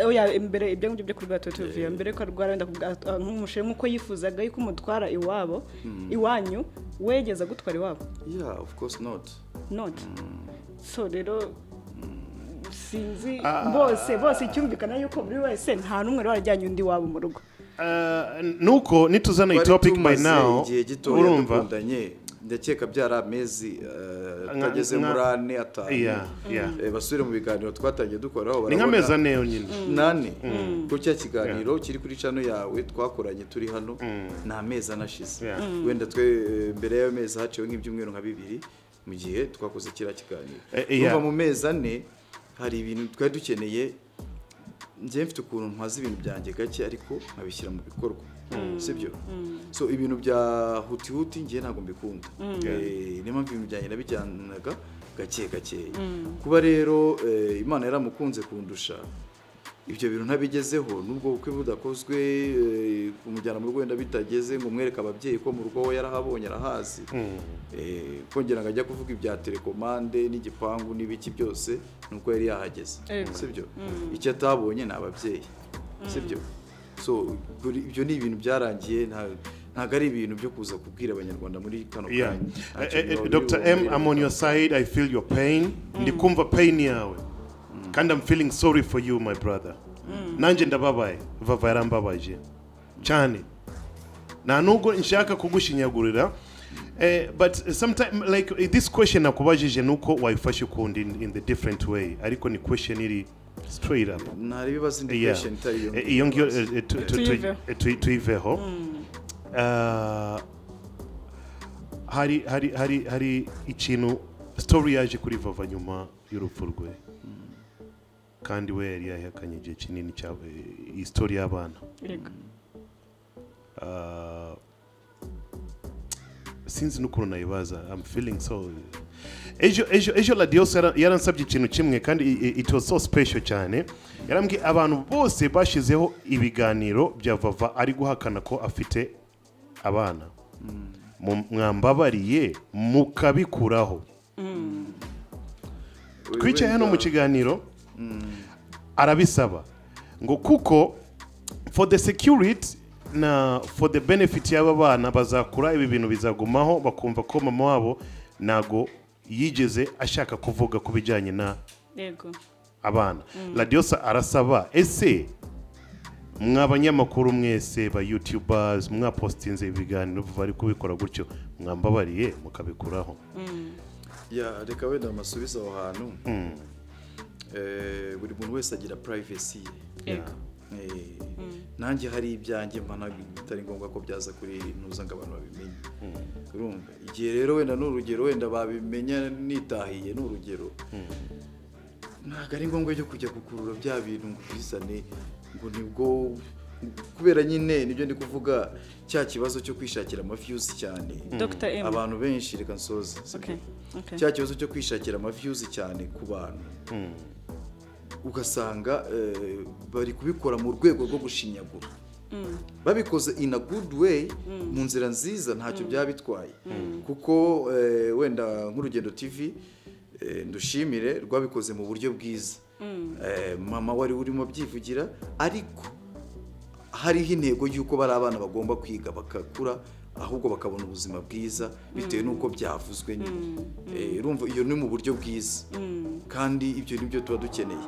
oya imbere ibyo ngibyo byo kurwara tutuviye mbere ko arwara wenda nk'umushere nk'uko yifuzaga yuko umutwara iwabo iwanyu wegeza gutwara iwabo of course not so rero sinzi bose icyumvikana yuko buri wese nta n'umwe warajyanye undi wabo mu rugo nuko nituzana iyi topic by now urumva ndakeka byari amezi atageze muri 4-5 basubire mu biganiro twatangiye dukoraho ni nk'amezi 4 yonyine 8 ko cya kiganiro kiri kuri channel yawe twakoranye turi hano ni amezi anashize wenda twe mbere y'ayo mezi haciwe nk'ibyumweru nka 2 mu gihe twakoze kira kiganiro kuva mu mezi 4 hari ibintu twari dukeneye njye mfite ukuntu ntwaza ibintu byanjye gake ariko nkabishyira mu bikorwa sibyo so ibintu bya huti ngiye ntago mbikunda niyo mpamvu ibintu byanjye nabijyanaga gake kuba rero Imana yaramukunze kundusha ibyo bintu ntabigezeho nubwo bukwe budakozwe kumujyana mu Rwanda bitageze ngo mwereka ababyeyi ko mu rugo yarahabonye arahazi kongera ngajya kuvuga ibya telekomande n'igipangu n'ibiki byose nuko yari yahageze sibyo icyo atabonye n'ababyeyi sibyo so ibyo ni ibintu byarangiye ntago ari ibintu byo kuza kubwira abanyarwanda muri kano kanya Dr. M, I'm on your side. I feel your pain. Ndikumva pain yawe and I'm feeling sorry for you, my brother. Nanje ndababaye vava yarambabaje cyane na nubwo nshaka kugushinyagurira but sometimes like this question nakubajije nuko wayifashe ukundi in the different way ariko ni question iri straight up nari bibaza indi question itariyo iyo ngiyo tuiveho hari ikintu story yaje kuri vava nyuma y'urupfu rwe kandi we yari yahakanye igihe kinini cya history y'abana sinzi n'ukuntu nayibaza I'm feeling so ejo la Dios yaransabye ikintu kimwe kandi it was so special cyane yarambwiye abantu bose bashizeho ibiganiro bya vava ari guhakana ko afite abana mwambabariye mukabikuraho twicaye hano mu kiganiro arabisaba ngo kuko for the security na for the benefit y'aba bana bazakura ibi bintu bizagumaho bakumva ko mama wabo nago yigeze ashaka kuvuga kubijyanye na abana la Dios arasaba ese mwabanyamakuru mwese ba YouTubers mwapostinze ibiganiro bari kubikora gutyo mwambabariye mukabikuraho reka wenda amasubizo aho hantu buri muntu wese agira privacy nanjye hari ibyanjye mbana bitari ngombwa ko byaza kuri ntuza ngo abantu babimenye urumva igihe rero wenda n'urugero wenda babimenya nitahiye n'urugero ntabwo ari ngombwa cyo kujya gukurura bya bintu ngo bisane ngo nibwo kubera nyine nibyo ndi kuvuga cya kibazo cyo kwishakira amaviews cyane abantu benshi reka nsoza cya kibazo cyo kwishakira amaviews cyane ku bantu ugasanga bari kubikora mu rwego rwo gushinyagura babikoze in a good way mu nzira nziza ntacyo byaba bitwaye kuko wenda nk'urugendo TV ndushimire rwabikoze mu buryo bwiza mama wari urimo byivugira ariko hariho intego y'uko bari abana bagomba kwiga bakakura ahubwo bakabona ubuzima bwiza bitewe n'uko byavuzwe nyine urumva iyo ni mu buryo bwiza kandi ibyo nibyo tuba dukeneye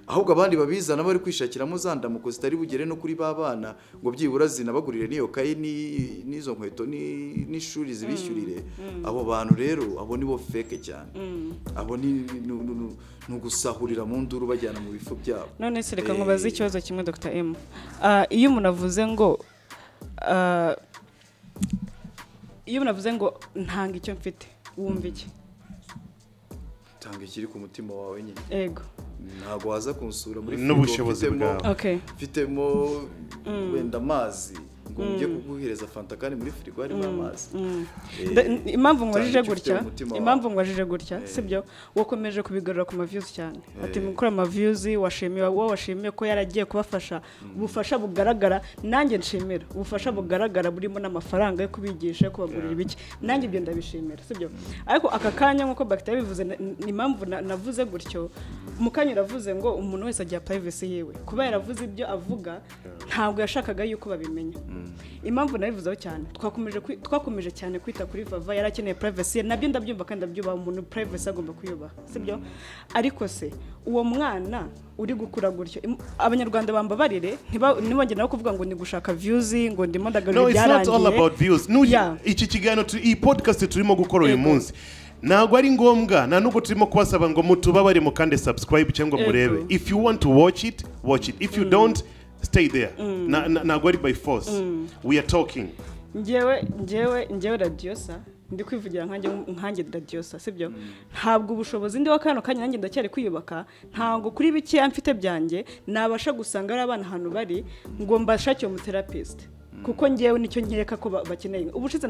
ahubwo abandi babizana bari kwishakiramo za ndamuko zitari bugere no kuri ba bana ngo byibura zinabagurire n'iyo kayi n'izo nkweto n'ishuri zibishyurire. Abo bantu rero abo nibo fake cyane, abo ni ugusahurira mu nduru bajyana mu bifu byabo. None se reka nkubaze ikibazo kimwe Dr. M. Iyo umuntu avuze ngo ntanga icyo mfite wumva iki? Tanga ikiri ku mutima wawe nyine. Yego. Ntago waza kunsura muri n'ubushobozi bwawe. Mfitemo wenda amazi ngo njye kuguhereza fanta kandi muri firigo harimo amazi. Impamvu ngwajije gutya sibyo wakomeje kubigarura ku ma views cyane. Ati mukora ama views washimiye ko yaragiye kubafasha ubufasha bugaragara, nanjye nshimira ubufasha bugaragara burimo n'amafaranga yo kubigisha kubagurira ibiki, nanjye ibyo ndabishimira sibyo. Ariko aka kanya nkuko Bakita bivuze ni impamvu navuze gutyo, mukanya ravuze ngo umuntu wese agiye privacy yiwe kuba yaravuze ibyo avuga ntabwo yashakaga yuko babimenya. Impamvu nabivuzeho cyane twakomeje cyane kwita kuri Vava, yarakeneye privacy, nabyo ndabyumva kandi ndabyubaha, umuntu privacy agomba kuyubaha sibyo. Ariko se uwo mwana uri gukura gutyo abanyarwanda bambabarire ntibongere nawe kuvuga ngo ni gushaka views ngo ndimo ndagarura byarangiye. No, it's not all about views. Iki kiganiro iyi podcast turimo gukora uyu munsi ntabwo ari ngombwa, nta nubwo turimo kubasaba ngo mutubabare mu kandi subscribe cyangwa murebe. If you want to watch it, watch it. If you don't, stay there. Ntabwo ari by force. We are talking. Njyewe radiosa ndi kwivugira nkanjye radiosa sibyo. Ntabwo ubushobozi ndi wakano kanya nanjye ndacyari kwiyubaka, ntabwo kuri bike mfite byanjye nabasha gusanga ari abana hano bari ngo mbashake mu therapist. Kuko ngewe nicyo nkeka ko bakeneye. Ubushize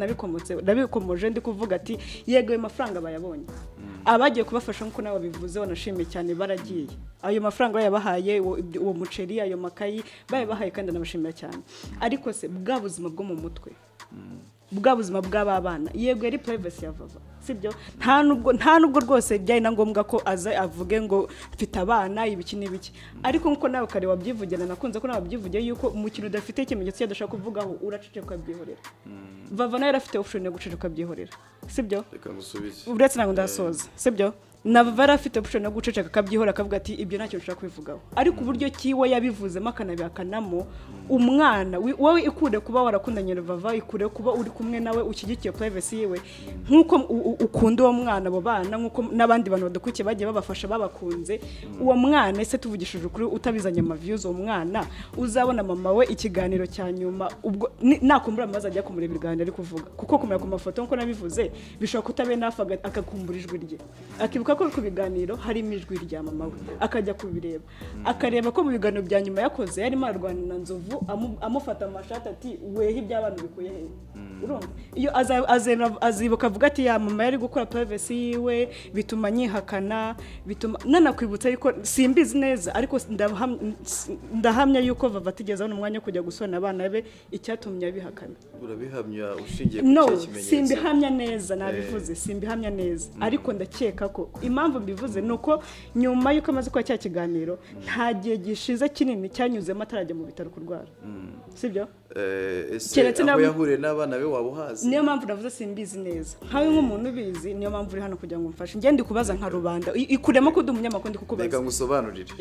nabikomoje ndi kuvuga ati yego ayo mafaranga bayabonye, abagiye kubafasha nkuko nawe bivuze wanashimiye cyane baragiye, ayo mafaranga yabahaye uwo muceri ayo makayi bayabahaye kandi nabashimira cyane. Ariko se bwa buzima bwo mu mutwe bwa buzima bw'abana yego yari privacy ya Vava sibyo. Nta nubwo rwose byari na ngombwa ko aza avuge ngo mfite abana ibiki n'ibiki. Ariko nkuko nawe kare wabyivugana nakunze ko nawe byivugiye yuko umukino udafite ikimenyetso yadashaka kuvugaho uraceceka byihorera. Vava nawe yarafite option yo guceceka byihorera sibyo. Reka ngusubize uretse nango ndasoza sibyo. Navara afite option yo guceceka akabyihora akavuga ati ibyo ntacyo nshaka kwivugaho. Ariko uburyo kiwe yabivuzemo akanabihakanamo, umwana wowe ikure kuba warakundanye na Vava, ikure kuba uri kumwe nawe ukigikiye privacy yiwe nkuko ukunda uwo mwana, abo bana nkuko n'abandi bantu badukukiye bagiye babafasha babakunze. Uwo mwana ese tuvugishije ukuri utabizanye ama views, uwo mwana uzabona mama we ikiganiro cya nyuma ubwo nakumbura amazi ajya kumureba ibiganiro ari kuvuga, kuko kumera ku mafoto nkuko nabivuze bishobora kutabe nafaga akakumbura ijwi rye, akibuka ko ku biganiro harimo ijwi rya mama we, akajya kubireba akareba ko mu biganiro bya nyuma yakoze yarimo arwana na Nzovu amufata amashati ati wehe iby'abantu bikuye he. Urumva iyo azibuka avuga ati ya mama yari gukora privacy yiwe bituma nyihakana, bituma nanakwibutsa yuko simbizi neza ariko ndahamya yuko Vava atigeze abona umwanya kujya gusona abana be icyatumye abihakana. Urabihamya ushingiye ku kimenyetso? Simbihamya neza, nabivuze simbihamya neza. Ariko ndakeka ko impamvu mbivuze nuko nyuma yuko amaze kwa cya kiganiro nta gihe gishize kinini cyanyuzemo atarajya mu bitaro kurwara sibyo. Keretse nabo yahure n'abana be wabuhazi. Niyo mpamvu navuze simbizi neza nkawe nk'umuntu ubizi, niyo mpamvu uri hano kugira ngo mfashe. Ngiye ndi kubaza nka rubanda ikuremo ko umunyamakuru ndi kukubaza. Reka ngusobanurire.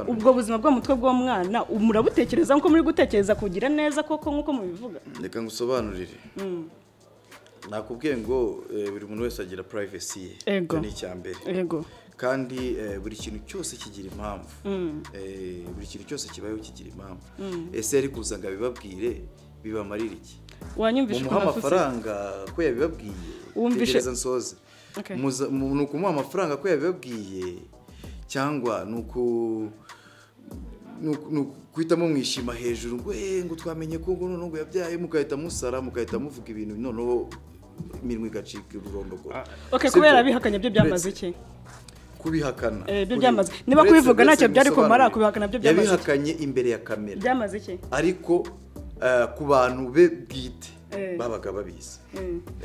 Ubwo buzima bwo mutwe bwo mwana murabutekereza nko muri gutekereza kugira neza koko nkuko mubivuga. Reka ngusobanurire. Nakubwiye ngo buri muntu wese agira privacy ye, ni icyambere. Yego. Kandi buri kintu cyose kigira impamvu. Buri kintu cyose kibayeho kigira impamvu. Ese yari kuza ngo abibabwire bibamarira iki? Wanyumvishe ko amafaranga ko yabibabwiye. Tegereza nsoze. Nuko mu amafaranga ko yabibabwiye cyangwa nuko kwitamo mwishima hejuru ngo twamenye ko ngo yabyaye mukahita musara mukahita muvuga ibintu noneho imirimo igacika ururondogoro. Kubera bihakanye byo byamaze iki? Kubihakana byo byamaze niba kubivuga ntacyo byari kumara, kubihakana byo byamaze. Yabihakanye imbere ya kamera byamaze iki? Ariko ku bantu be bwite babaga babizi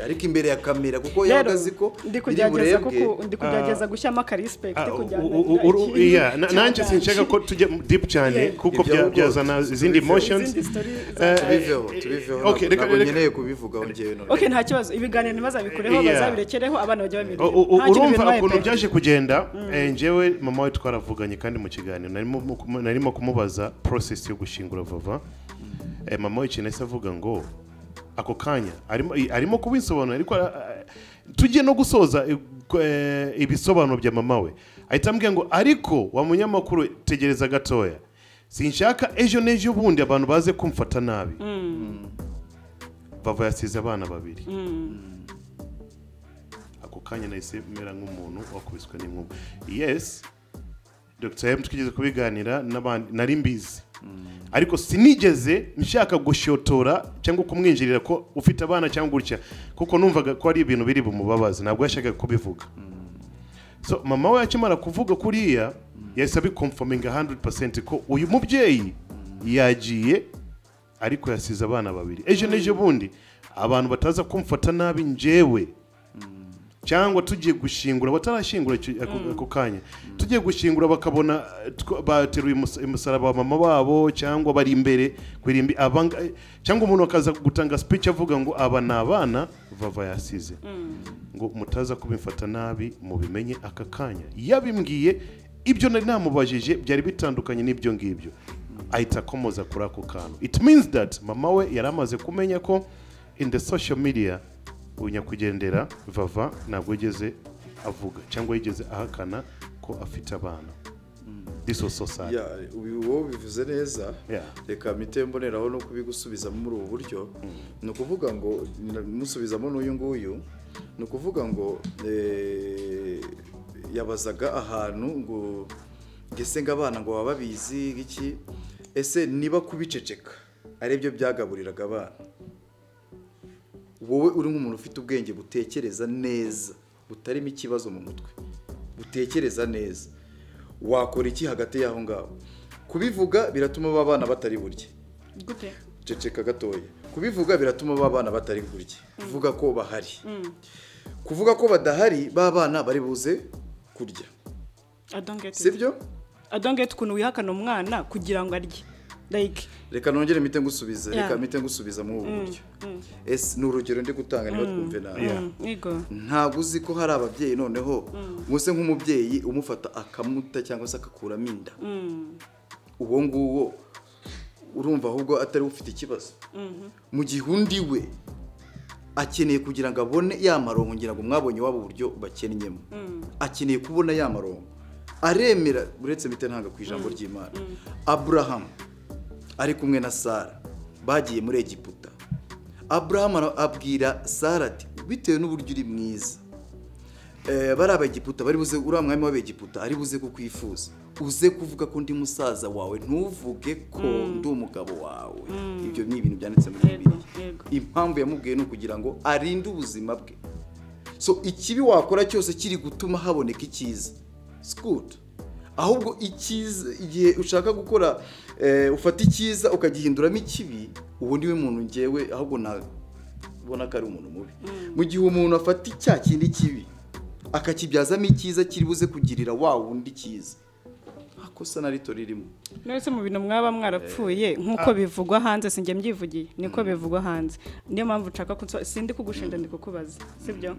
ariko imbere ya kamera kuko yagazi ko ndi kugerageza gushyiramo akarespect kujyana nanjye sinshaka ko tujya deep cyane kuko byazana izindi emotions tubiveho ntabwo nkeneye kubivugaho njyewe okay nta kibazo ibiganiro ntibazabikureho bazabirekereho abana bajya babireba urumva ukuntu byaje kugenda njyewe mama we twaravuganye kandi mu kiganiro narimo kumubaza process yo gushingura Vava mama we ikintu avuga ngo ako kanya arimo kubisobanura ariko tujye no gusoza ibisobanuro bya mama we ahita ambwira ngo ariko wa munyamakuru tegereza gatoya sinshaka ejo n'ejo bundi abantu baze kumfata nabi Vava yasize abana babiri ako kanya nahise mera nk'umuntu wakubiswe n'inkuba yes Dr. M twigeze kubiganira n'abandi nari mbizi ariko sinigeze nshaka gushotora cyangwa kumwinjirira ko ufite abana cyangwa gutya kuko numvaga ko ari ibintu biri bumubabaza ntabwo yashaka kubivuga so mama we yakimara kuvuga kuriya yahise abiconfirming 100% ko uyu mubyeyi yagiye ariko yasize abana babiri ejo n'ejo bundi abantu bataza kumfata nabi njyewe cyangwa tugiye gushingura batarashingura ako kanya tugiye gushingura bakabona bateruye umusaraba wa mama wabo cyangwa bari imbere kwirimbi cyangwa umuntu akaza gutanga speech avuga ngo aba nabana Vava yasize ngo mutaza kubimfata nabi mubimenye aka kanya yabimbwiye ibyo nari namubajije byari bitandukanye n'ibyo ngibyo ahita komoza kuri ako kantu it means that mama we yaramaze kumenya ko in the social media unyakugendera Vava ntabwo yigeze avuga cyangwa yigeze ahakana ko afite abana this was so sad uwo bivuze neza reka mite mboneraho no kubigusubizamo muri ubu buryo no kuvuga ngo musubizamo n'uyu nguyu no kuvuga ngo yabazaga ahantu ngo ngese ngabana ngo bababizi iki ese niba kubiceceka ari byo byagaburiraga abana wowe uri nk'umuntu ufite ubwenge butekereza neza butarimo ikibazo mu mutwe butekereza neza wakora iki hagati y'aho ngaho kubivuga biratuma babana batari burye gute ceceka gatoya kubivuga biratuma babana batari burye kuvuga ko bahari kuvuga ko badahari babana bari buze kurya sibyo adonget ukuntu wihakana umwana kugira ngo arye like reka nongere mite ngusubize reka mite ngusubiza mu buryo ni urugero ndi gutanga niba twumve nawe ntabwo uzi ko hari ababyeyi noneho muse nk'umubyeyi umufata akamuta cyangwa se akakuramo inda uwo nguwo urumva ahubwo atari ufite ikibazo mu gihe undi we akeneye kugira ngo abone ya maronko ngira ngo mwabonye wabo uburyo bakennyemo akeneye kubona ya maronko aremera uretse mite ntanga ku ijambo ry'Imana Abraham ari kumwe na Sara bagiye muri Egiputa Abraham abwira Sara ati bitewe n'uburyo uri mwiza bari Abegiputa bari buze uri umwami w'Abegiputa ari buze kukwifuza uze kuvuga ko ndi musaza wawe ntuvuge ko ndi umugabo wawe ibyo ni ibintu byanditse muri Bibiliya impamvu yamubwiye no kugira ngo arinde ubuzima bwe so ikibi wakora cyose kiri gutuma haboneka icyiza it's good ahubwo icyiza igihe ushaka gukora ufata icyiza ukagihinduramo ikibi ubu niwe muntu ngewe ahubwo nabona ko ari umuntu mubi mu gihe umuntu afata icya kindi kibi akakibyazamo icyiza kiri buze kugirira wa wundi cyiza akosa na rito ririmo nese mu bintu mwaba mwarapfuye nkuko bivugwa hanze sinjye mbyivugiye niko bivugwa hanze niyo mpamvu nshaka sindi kugushinda ndi kukubaza sibyo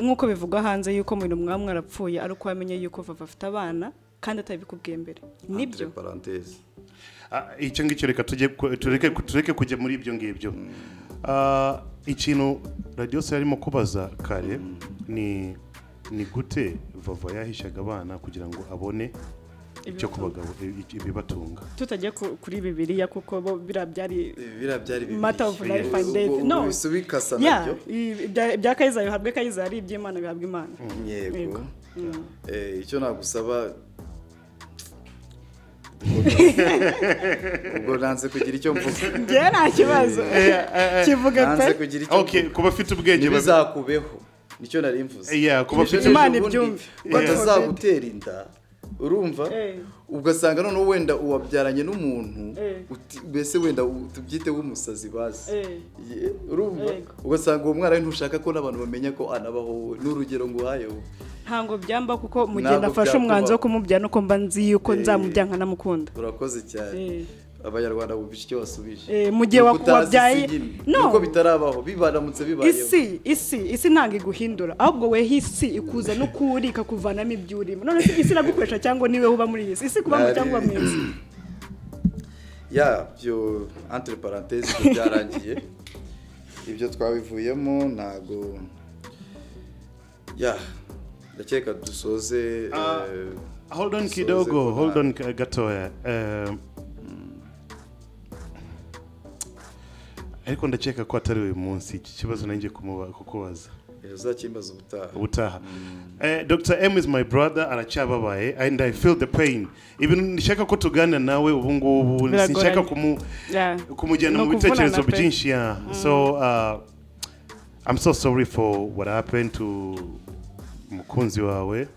nkuko bivugwa hanze yuko mu bintu mwaba mwarapfuye ari uko wamenye yuko Vava afite abana kandi atabikubwiye mbere nibyo icyo ngicyo reka tureke kujya muri ibyo ngibyo ikintu radio se yarimo kubaza kare ni gute Vava yahishaga abana kugira ngo abone icyo kubagabo ibibatunga tutajya kuri Bibiliya kuko bo birabyari matter of life and death no bisubikasa nabyo bya Kayiza bihabwe Kayiza ari iby'Imana bihabwe Imana yego icyo nagusaba ubwo nanze kugira icyo mvuga nge nta kibazo kivuga pe okay kuba afite ubwenge bizakubeho nicyo nari mvuze kuba afite Imana ibyumve batazagutera inda urumva ugasanga noneho wenda uwabyaranye n'umuntu mbese wenda tubyite w'umusazi bazi urumva ugasanga uwo mwana ntushaka ko n'abantu bamenya ko anabaho n'urugero ngo uhayeho ntango byamba kuko mu gihe nafashe umwanzuro wo kumubyaza nuko mba nzi yuko nzamubyaza nkanamukunda. Urakoze cyane abanyarwanda bumvise icyo wasubije mu gihe wabyaye nuko bitarabaho bibaramutse bibayeho isi ntango iguhindura ahubwo we isi ikuza no kuri ikakuvanamo ibyo urimo none isi iragukoresha cyangwa niwe uba muri isi kuba mu cyangwa mu isi byo entre parenthèses byarangiye ibyo twabivuyemo ntago ndakeka dusoze hold on kidogo hold on gatoya ariko ndakeka ko atari uyu munsi iki kibazo nanjye kukubaza uzakimbaza ubutaha Dr. M is my brother aracyababaye and I feel the pain ibintu ndashaka ko tuganira nawe ubu ngubu sinshaka kumujyana mu bitekerezo byinshi so I'm so sorry for what happened to umukunzi wawe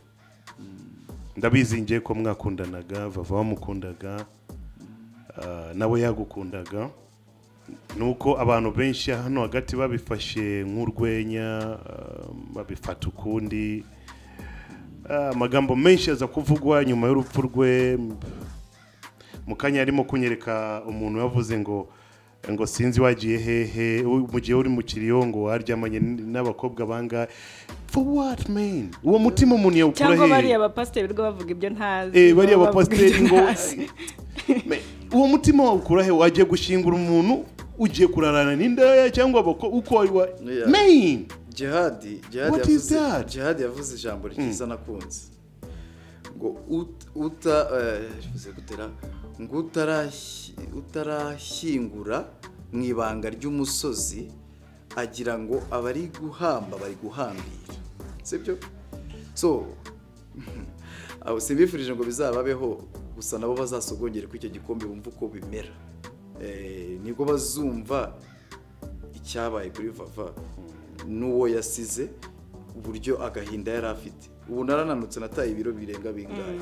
ndabizi ngiye ko mwakundanaga Vava wamukundaga nawe yagukundaga nuko abantu benshi hano hagati babifashe nk'urwenya babifata ukundi amagambo menshi aza kuvugwa nyuma y'urupfu rwe mukanya arimo kunyereka umuntu yavuze ngo sinzi wagiye hehe mu gihe uri mu kiriyo ngo waryamanye n'abakobwa banga for what man uwo mutima umuntu yawukura cyangwa bari abapasiteri birwa bavuga ibyo ntazi bari abapasiteri ngo uwo mutima wawukura he wagiye gushingura umuntu ugiye kurarana n'indaya cyangwa uko wari wa main Jihadi yavuze ijambo ryiza nakunze ngo utarashyingura mu ibanga ry'umusozi agira ngo abari guhamba bari guhambira sibyo so simbifurije ngo bizababeho gusa nabo bazasogongere ku icyo gikombe bumva uko bimera nibwo bazumva icyabaye kuri Vava n'uwo yasize uburyo agahinda yari afite ubu narananutse nataye ibiro birenga bingahe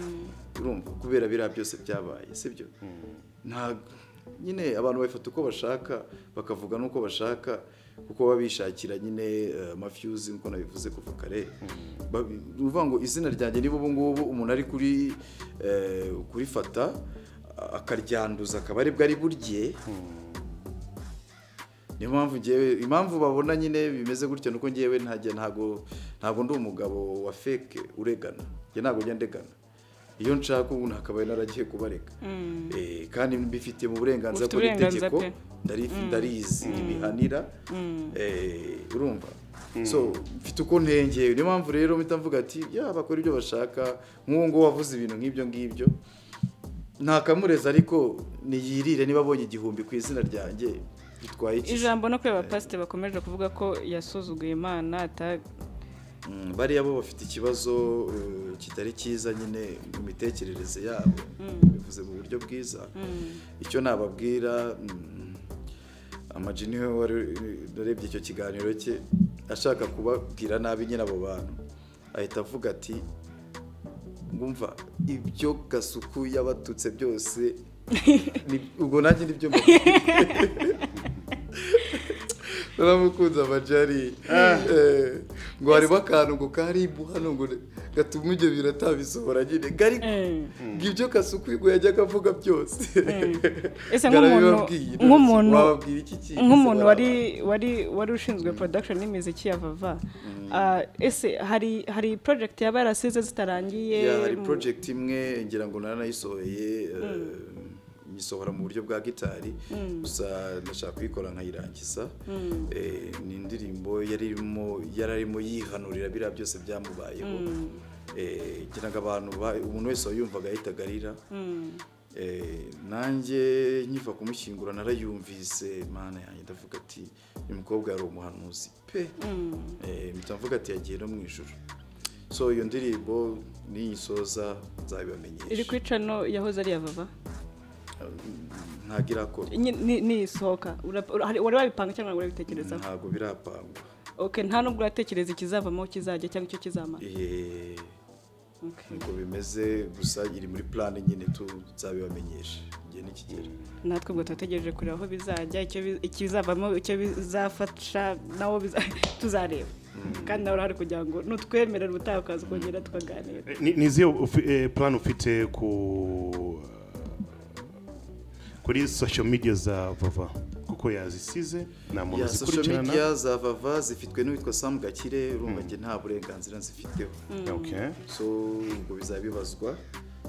urumva kubera biriya byose byabaye sibyo nyine abantu babifata uko bashaka bakavuga n'uko bashaka kuko babishakira nyine mafyuzi nkuko nabivuze kuva kare uvuga ngo izina ryanjye niba ubu ngubu umuntu ari kurifata akaryanduza akaba aribwo ari burye niyo mpamvu impamvu babona nyine bimeze gutyo nuko ngewe ntago ndi umugabo wa fake uregana njye ntago njya ndegana iyo nshaka ubu nakabaye naragiye kubareka kandi mbifitiye mu burenganzira bw'itegeko ndarizi ibihanira urumva so mfite uko ntengeye niyo mpamvu rero mpita mvuga ati bakora ibyo bashaka nk'uwo ngo wavuze ibintu nk'ibyo ngibyo ntakamureza ariko niyirire niba abonye 1000 ku izina ryanjye bitwaye iki ijambo no kweba pastor bakomeje kuvuga ko yasuzuguye Imana bariya bo bafite ikibazo kitari cyiza nyine mu mitekerereze yabo bivuze mu buryo bwiza icyo nababwira Amajini we warebye icyo kiganiro cye ashaka kubabwira nabi nyine abo bantu ahita avuga ati ngumva ibyo Gasuku yabatutse byose ubwo nanjye nibyo naramukunze Amajari ngo harimo akantu ngo karibu hano ngo gatuma ibyo biratabisohora nyine gari ngibyo Gasuku ngo yajyaga avuga byose ese nk'umuntu wari ushinzwe production n'imiziki ya Vava ese hari project yaba yarasize zitarangiye hari project imwe ngira ngo naranayisohoye nyisohora mu buryo bwa gitari gusa ndashaka kuyikora nkayirangiza ni indirimbo yararimo yihanurira biriya byose byamubayeho ngira ngo abantu umuntu wese wayumvaga ahitagarira nanjye nkiva kumushyingura narayumvise mana yanjye ndavuga ati uyu mukobwa yari umuhanuzi pe mvuga ati yagiye no mu ijuru so iyo ndirimbo niyisoza nzabibamenyesha iri kwica no yahoze ari ya Vava ntagira ko ni isohoka wari wabipanga cyangwa wari wabitekereza ntago birapangwa okay nta nubwo uratekereza ikizavamo kizajya cyangwa icyo kizamara niko bimeze gusa iri muri plan nyine tuzabibamenyesha igihe nikigera natwe ubwo tutategereje kureba aho bizajya icyo bizavamo icyo bizafasha nawo tuzareba kandi nawe urahari kugira ngo nutwemerere ubutaha ukaza kongera tukaganira niziyo plan ufite kuri social media za Vava kuko yazisize nta muntu zikurikirana social media za Vava zifitwe n'uwitwa Sam Gakire urumva nge nta burenganzira nzifiteho so ubwo bizabibazwa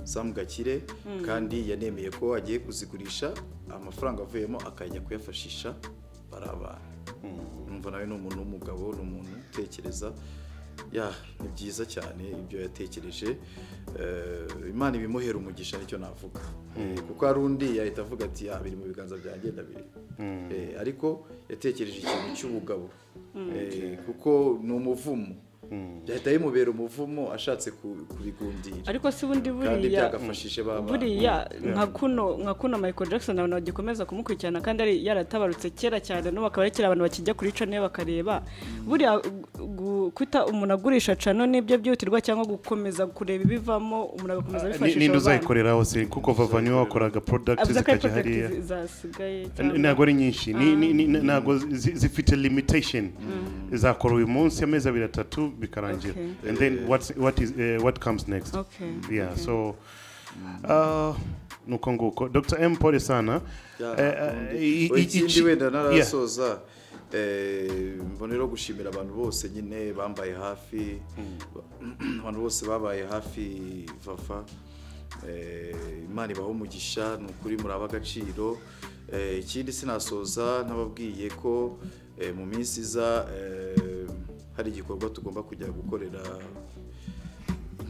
Sam Gakire kandi yanemeye ko agiye kuzigurisha amafaranga avuyemo akajya kuyafashisha barabana numva nawe n'umuntu w'umugabo n'umuntu utekereza ni byiza cyane ibyo yatekereje Imana ibimuhera umugisha nicyo navuga kuko hari undi yahita avuga ati biri mu biganza byanjye ndabiri ariko yatekereje ikintu cy'ubugabo kuko ni umuvumo byahita bimubera umuvumo ashatse kubigundira ariko si bundi kandi byagafashije buriya nka kuno Michael Jackson abantu bagikomeza kumukurikirana kandi ari yaratabarutse kera cyane no bakaba ari abantu bakijya kuri channel bakareba buriya kwita umuntu agurisha channel nibyo byihutirwa cyangwa gukomeza kureba ibivamo umuntu agakomeza bifashisha ninde uzayikorera hose kuko Vava niwe wakoraga product zikajya hariya ntabwo ari nyinshi ntabwo zifite limitation zakora uyu munsi amezi 2-3 bikarangira and then what comes next so nuko nguko Dr. M pole sana ikindi wenda narasoza mbonero gushimira abantu bose nyine bambaye hafi abantu bose babaye hafi Vava Imana ibaho umugisha nukuri muri abagaciro ikindi sinasoza nababwiye ko mu minsi iza hari igikorwa tugomba kujya gukorera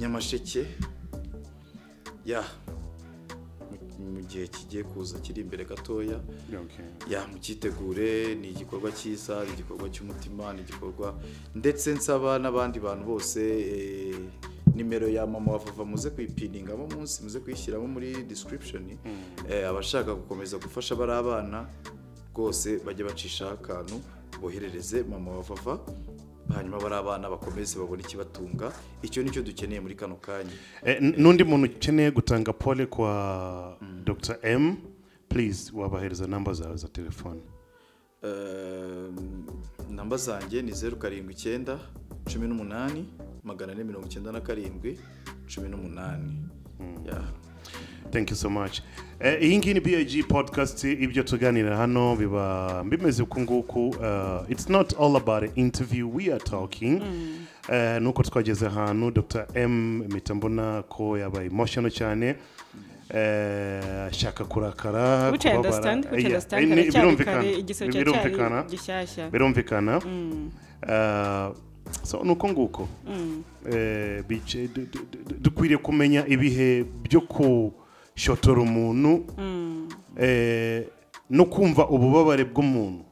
Nyamasheke mu gihe kigiye kuza kiri imbere gatoya mukitegure ni igikorwa cyiza ni igikorwa cy'umutima ni igikorwa ndetse nsaba n'abandi bantu bose nimero ya mama wa Vava muze kuyipiningamo munsi muze kuyishyiramo muri description abashaka gukomeza gufasha bari abana rwose bajye bacisha akantu boherereze mama wa Vava hanyuma bari abana bakomeze babone ikibatunga icyo nicyo dukeneye muri kano kanya n'undi muntu ukeneye gutanga pole kwa Dr. M please wabahereza namba zawe za telefone namba zanjye ni 079 18 497 18 Thank you so much. Iyi ngiyi ni BIG podcast ibyo tuganira hano biba bimeze kunguku it's not all about an interview we are talking nuko twageze hano Dr. M mitambona ko yaba emotional cyane shaka kurakara birumvikana so nuko nguko dukwiriye kumenya ibihe byo kushotora umuntu no kumva ububabare bw'umuntu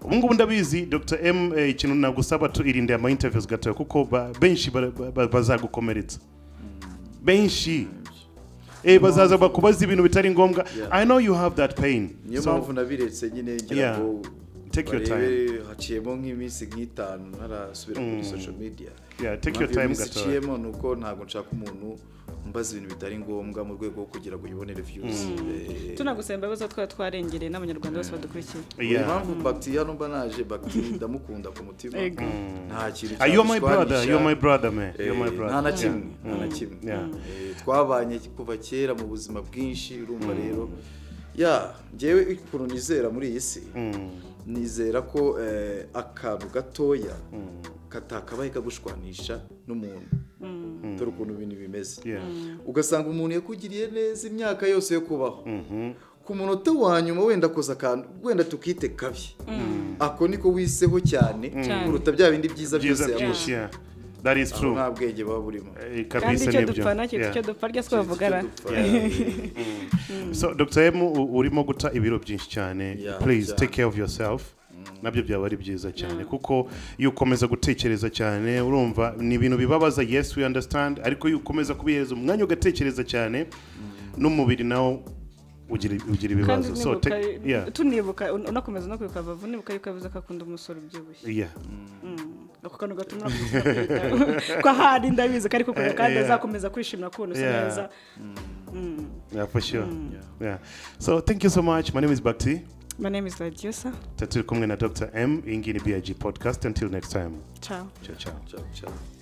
ubu ngubu ndabizi Dr. M ikintu nagusaba irinde ama interviews gatoya kuko benshi bazagukomeretsa benshi bazaza bakubaza ibintu bitari ngombwa I know you have that pain niyo mpamvu nabiretse nyine ngira ngo take your time haciyemo nk'iminsi nk'itanu ntarasubira kuri social media take your time gato haciyemo nuko ntago nshaka umuntu mbaza ibintu bitari ngombwa mu rwego rwo kugira ngo yibonere views tunagusaba imbabazi twarengereye n'abanyarwanda bose badukurikiye impamvu bacteria numva naje bacteria ndamukunda ku mutima nta kintu you're my brother man nta na kimwe twabanye kuva kera mu buzima bwinshi urumva rero njyewe ikuntu nizera muri iyi si nizera ko akantu gatoya katakabaye kagushwanisha n'umuntu dore ukuntu ibintu bimeze ugasanga umuntu yakugiriye neza imyaka yose yo kubaho ku munota wa nyuma wenda koza akantu wenda tukite kabi ako niko wiseho cyane kuruta bya bindi byiza byose yamushye that is true nta bwenge baba burimo kandi icyo dupfa nacyo icyo dupfa rya twavugana so Dr. M urimo guta ibiro byinshi cyane please take care of yourself nabyo byaba ari byiza cyane kuko iyo ukomeza gutekereza cyane urumva ni ibintu bibabaza yes we understand ariko iyo ukomeza kubihereza umwanya ugatekereza cyane n'umubiri nawo ugira ibibazo so tunibuka unakomeza no kwikava vunibuka yuko yavuze ko akunda umusoro ubyibushye ako kantu gatuma ko ahari ndabizi ko ariko kandi azakomeza kwishimira kubona usa neza. Yeah, for sure. Yeah. So thank you so much. My name is Bhakti. My name is Ladiosa. Tatu kumwe na Dr. M. Ingini BIG podcast. Until next time. Ciao. Ciao, ciao. Ciao, ciao.